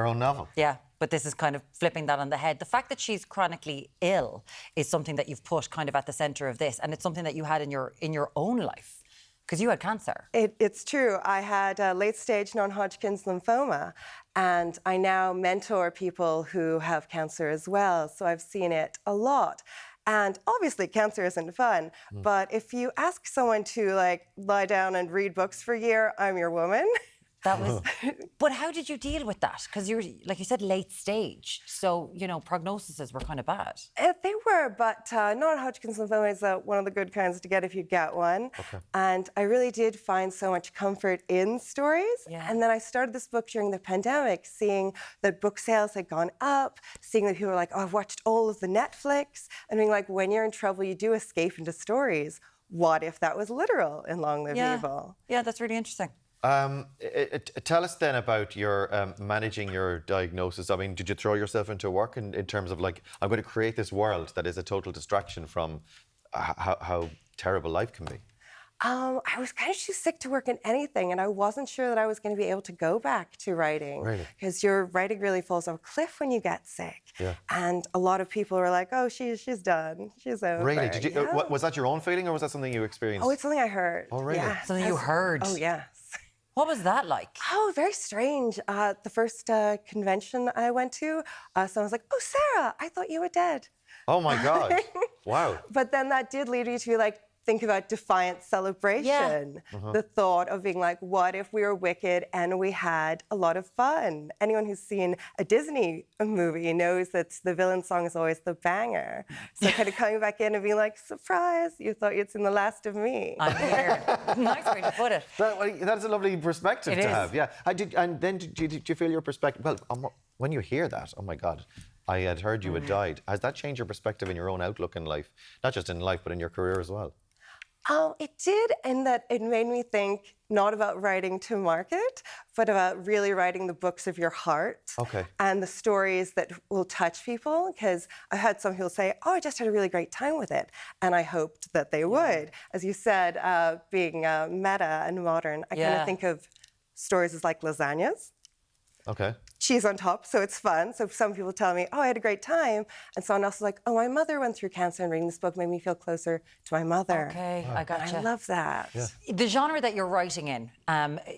own novel. Yeah, but this is kind of flipping that on the head. The fact that she's chronically ill is something that you've put kind of at the centre of this, and it's something that you had in your own life. Because you had cancer. It's true. I had late-stage non-Hodgkin's lymphoma, and I now mentor people who have cancer as well, so I've seen it a lot. And obviously, cancer isn't fun, but if you ask someone to, lie down and read books for a year, I'm your woman. That was... But how did you deal with that? Because you were, like you said, late stage. So, prognoses were kind of bad. They were, but non-Hodgkin's lymphoma is one of the good kinds to get if you get one. Okay. And I really did find so much comfort in stories. Yeah. And then I started this book during the pandemic, seeing that book sales had gone up, seeing that people were like, oh, I've watched all of the Netflix. And being like, when you're in trouble, you do escape into stories. What if that was literal in Long Live Evil? Yeah, that's really interesting. Tell us then about your managing your diagnosis. I mean, did you throw yourself into work in terms of I'm going to create this world that is a total distraction from how terrible life can be? I was kind of too sick to work in anything, and I wasn't sure that I was going to be able to go back to writing. Really? Because your writing really falls off a cliff when you get sick. Yeah. And a lot of people were like, oh, she's done. She's over. Really? Did you? Was that your own feeling, or was that something you experienced? Oh, it's something I heard. Oh, really? Yeah. Something you heard? Oh, yes. What was that like? Oh, very strange. The first convention I went to, someone was like, oh, Sarah, I thought you were dead. Oh, my God. Wow. But then that did lead me to think about defiant celebration. Yeah. The thought of being like, what if we were wicked and we had a lot of fun? Anyone who's seen a Disney movie knows that the villain song is always the banger. So kind of coming back in and being like, surprise, you thought you'd seen the last of me. I'm here. Nice way to put it. That's a lovely perspective to have, yeah. And then did you feel your perspective, well, when you hear that, oh my God, I had heard you had died. Has that changed your perspective in your own outlook in life? Not just in life, but in your career as well? It did, in that it made me think not about writing to market, but about really writing the books of your heart. Okay. And the stories that will touch people. Because I've had some people say, oh, I just had a really great time with it. And I hoped that they would. As you said, being meta and modern, I kind of think of stories as like lasagnas. Okay. Cheese on top, so it's fun. So some people tell me, oh, I had a great time. And someone else is like, oh, my mother went through cancer and reading this book made me feel closer to my mother. Okay, I gotcha. I love that. Yeah. The genre that you're writing in,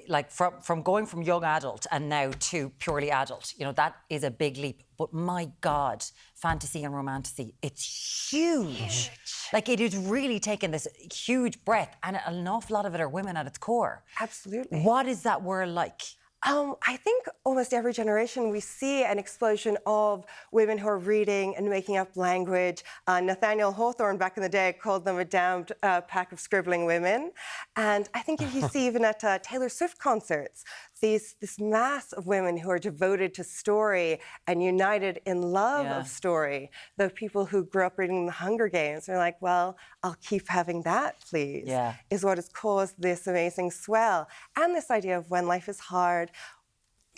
like from going from young adult and now to purely adult, you know, that is a big leap. But my God, fantasy and romantasy, it's huge. Like it is really taking this huge breadth, and an awful lot of it are women at its core. Absolutely. What is that world like? I think almost every generation we see an explosion of women who are reading and making up language. Nathaniel Hawthorne back in the day called them a damned pack of scribbling women. And I think if you see even at Taylor Swift concerts, this mass of women who are devoted to story and united in love of story. The people who grew up reading The Hunger Games are like, well, I'll keep having that, please, is what has caused this amazing swell. And this idea of when life is hard,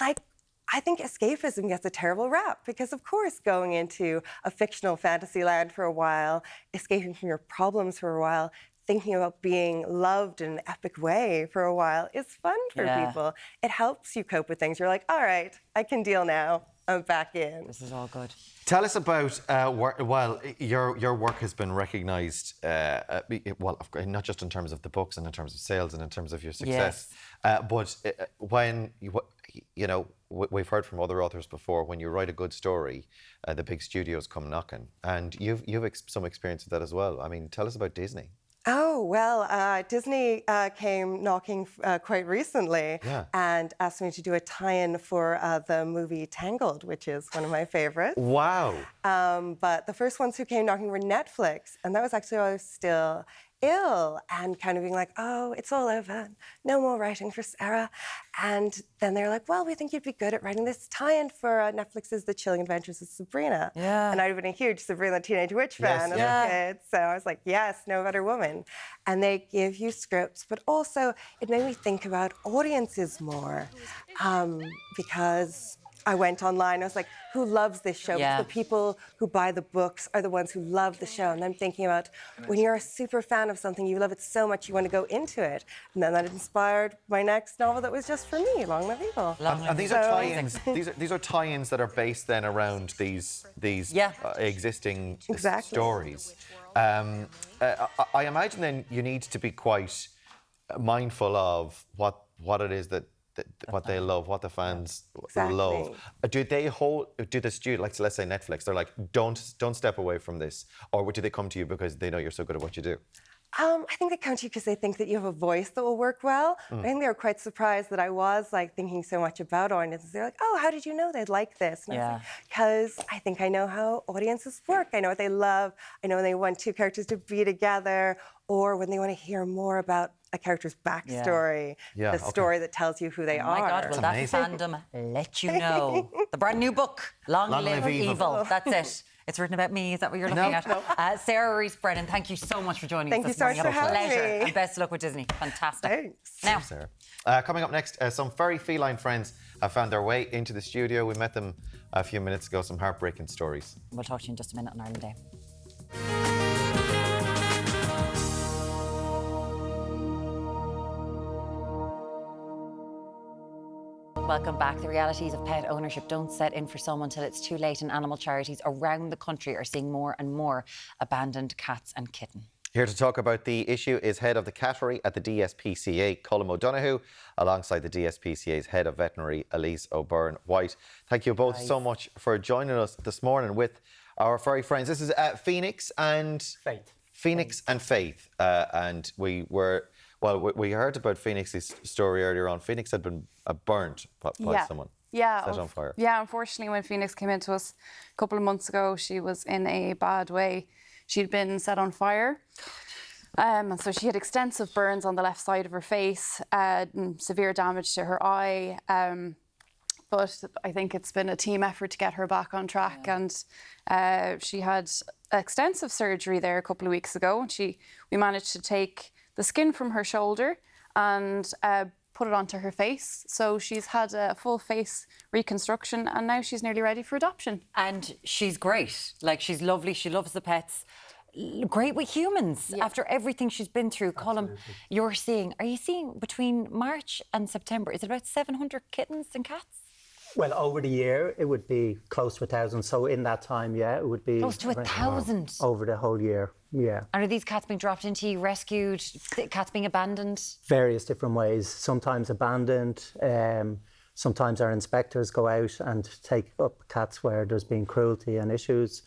like, I think escapism gets a terrible rap because, of course, going into a fictional fantasy land for a while, escaping from your problems for a while, thinking about being loved in an epic way for a while is fun for people. It helps you cope with things. You're like, all right, I can deal now. I'm back in. This is all good. Tell us about, your work has been recognised, not just in terms of the books and in terms of sales and in terms of your success, but when, we've heard from other authors before, when you write a good story, the big studios come knocking. And you've some experience with that as well. I mean, tell us about Disney. Oh, well, Disney came knocking quite recently and asked me to do a tie-in for the movie Tangled, which is one of my favorites. Wow. But the first ones who came knocking were Netflix, and that was actually while I was still ill and kind of being like, oh, it's all over, no more writing for Sarah. And then they're like, well, we think you'd be good at writing this tie-in for Netflix's The Chilling Adventures of Sabrina. And I'd been a huge Sabrina Teenage Witch fan as a kid, so I was like, yes, no better woman. And they give you scripts, but also it made me think about audiences more because I went online, I was like, who loves this show? The people who buy the books are the ones who love the show. And I'm thinking about when you're a super fan of something, you love it so much, you want to go into it. And then that inspired my next novel that was just for me, Long Live Evil. And these are tie-ins. These are tie-ins that are based then around these existing stories. I imagine then you need to be quite mindful of what it is that what they love, what the fans love. Do the studio, like let's say Netflix, they're like, don't step away from this, or do they come to you because they know you're so good at what you do? I think they come to you because they think that you have a voice that will work well. I think they were quite surprised that I was like thinking so much about audiences. They're like, oh, how did you know they'd like this? And I was like, because I think I know how audiences work. I know what they love. I know when they want two characters to be together, or when they want to hear more about a character's backstory, the story that tells you who they are. Oh my God, will that fandom let you know? The brand new book, Long Live Evil. That's it. It's written about me. Is that what you're looking at? Sarah Rees-Brennan, thank you so much for joining us this morning. Thank you so much for having me. me. And best of luck with Disney. Fantastic. Thanks. Now, Sarah. Coming up next, some furry feline friends have found their way into the studio. We met them a few minutes ago. Some heartbreaking stories. We'll talk to you in just a minute on Ireland Day. Welcome back. The realities of pet ownership don't set in for some until it's too late, and animal charities around the country are seeing more and more abandoned cats and kittens. Here to talk about the issue is head of the cattery at the DSPCA, Colm O'Donoghue, alongside the DSPCA's head of veterinary, Elise O'Byrne-White. Thank you both so much for joining us this morning with our furry friends. This is Phoenix and Faith. Phoenix and Faith, and we heard about Phoenix's story earlier on. Phoenix had been burnt by someone. Set on fire. Yeah, unfortunately, when Phoenix came into us a couple of months ago, she was in a bad way. She'd been set on fire. And so she had extensive burns on the left side of her face, severe damage to her eye. But I think it's been a team effort to get her back on track. And she had extensive surgery there a couple of weeks ago. We managed to take the skin from her shoulder and put it onto her face. So she's had a full face reconstruction and now she's nearly ready for adoption. And she's great. Like, she's lovely. She loves the pets. Great with humans after everything she's been through. Colm, are you seeing between March and September, is it about 700 kittens and cats? Well, over the year, it would be close to 1,000. So in that time, it would be... Close to 1,000? Over the whole year, yeah. And are these cats being dropped into you, rescued, cats being abandoned? Various different ways. Sometimes abandoned. Sometimes our inspectors go out and take up cats where there's been cruelty and issues.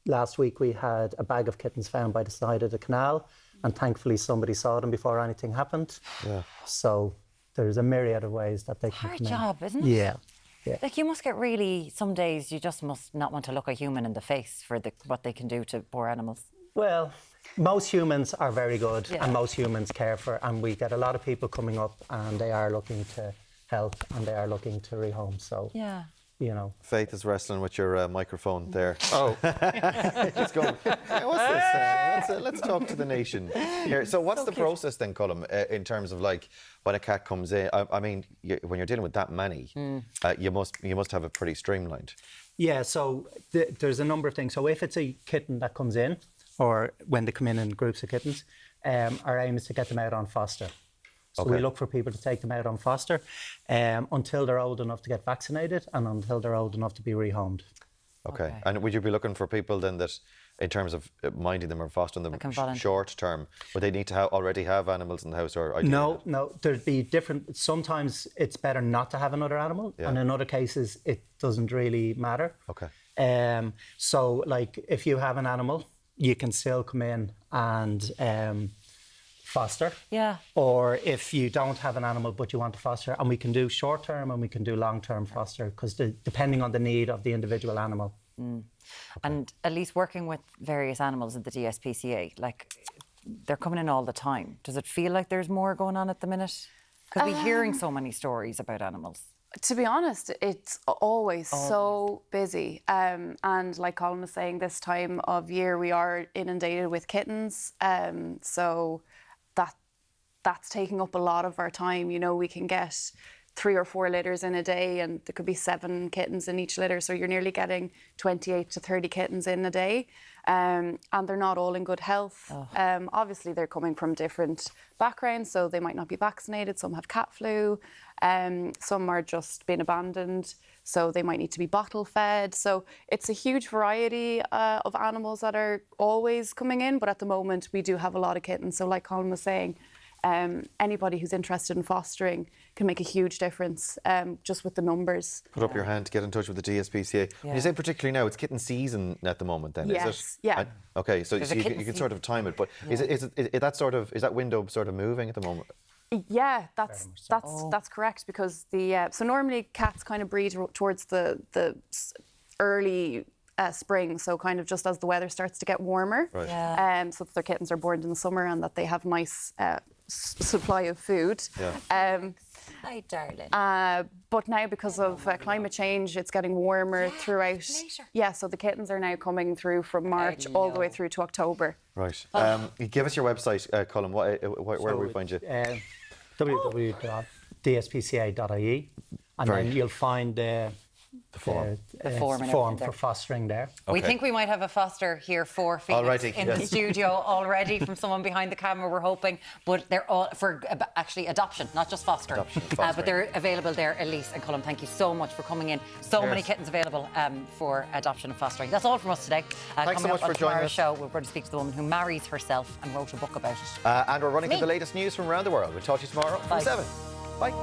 Last week we had a bag of kittens found by the side of the canal, and thankfully somebody saw them before anything happened. Yeah. So there's a myriad of ways that they can Hard come in. job, isn't it? Yeah. Yeah. Like, you must get really, some days you just must not want to look a human in the face for what they can do to poor animals. Well, most humans are very good and most humans care for, and we get a lot of people coming up and they are looking to help and they are looking to rehome. So, you know. Faith is wrestling with your microphone there. Oh. Just going, what's this? Let's talk to the nation here. So what's the process then, Colm, in terms of like when a cat comes in? I mean, when you're dealing with that many, you must have it pretty streamlined. Yeah, so there's a number of things. So if it's a kitten that comes in, or when they come in groups of kittens, our aim is to get them out on foster. So we look for people to take them out on foster until they're old enough to get vaccinated and until they're old enough to be rehomed. Okay. And would you be looking for people then that, in terms of minding them or fostering them short term, would they need to already have animals in the house? Or No, there'd be different. Sometimes it's better not to have another animal, and in other cases it doesn't really matter. Okay. So, like, if you have an animal, you can still come in and foster. Yeah. Or if you don't have an animal but you want to foster, and we can do short term and we can do long term foster, because depending on the need of the individual animal. Okay. And at least working with various animals in the DSPCA, like, they're coming in all the time. Does it feel like there's more going on at the minute? Because we're hearing so many stories about animals. To be honest, it's always so busy. And like Colm was saying, this time of year we are inundated with kittens. So that's taking up a lot of our time. You know, we can get 3 or 4 litters in a day and there could be 7 kittens in each litter. So you're nearly getting 28 to 30 kittens in a day. And they're not all in good health. Obviously, they're coming from different backgrounds, so they might not be vaccinated. Some have cat flu. Some are just being abandoned, so they might need to be bottle fed. So it's a huge variety of animals that are always coming in. But at the moment, we do have a lot of kittens. So like Colm was saying, anybody who's interested in fostering can make a huge difference just with the numbers. Put up your hand to get in touch with the DSPCA. When you say particularly now, it's kitten season at the moment then, is it? Yeah. Okay, so you can sort of time it, but is that window sort of moving at the moment? Yeah, that's correct, because so normally cats kind of breed towards the early spring, so kind of just as the weather starts to get warmer, so that their kittens are born in the summer and that they have nice supply of food. Hi, darling. But now, because of climate change, it's getting warmer throughout. Yeah, so the kittens are now coming through from March all the way through to October. Right. Give us your website, Colm. Where do we find you? www.dspca.ie, and then you'll find the form for fostering there. Okay. We think we might have a foster here for Phoenix in the studio already from someone behind the camera, we're hoping, but they're all for actually adoption, not just fostering. But they're available there. Elise and Colm, thank you so much for coming in. So many kittens available for adoption and fostering. That's all from us today. Thanks so much for joining us. Show, we're going to speak to the woman who marries herself and wrote a book about it. And we're running through the latest news from around the world. We'll talk to you tomorrow from 7. Bye.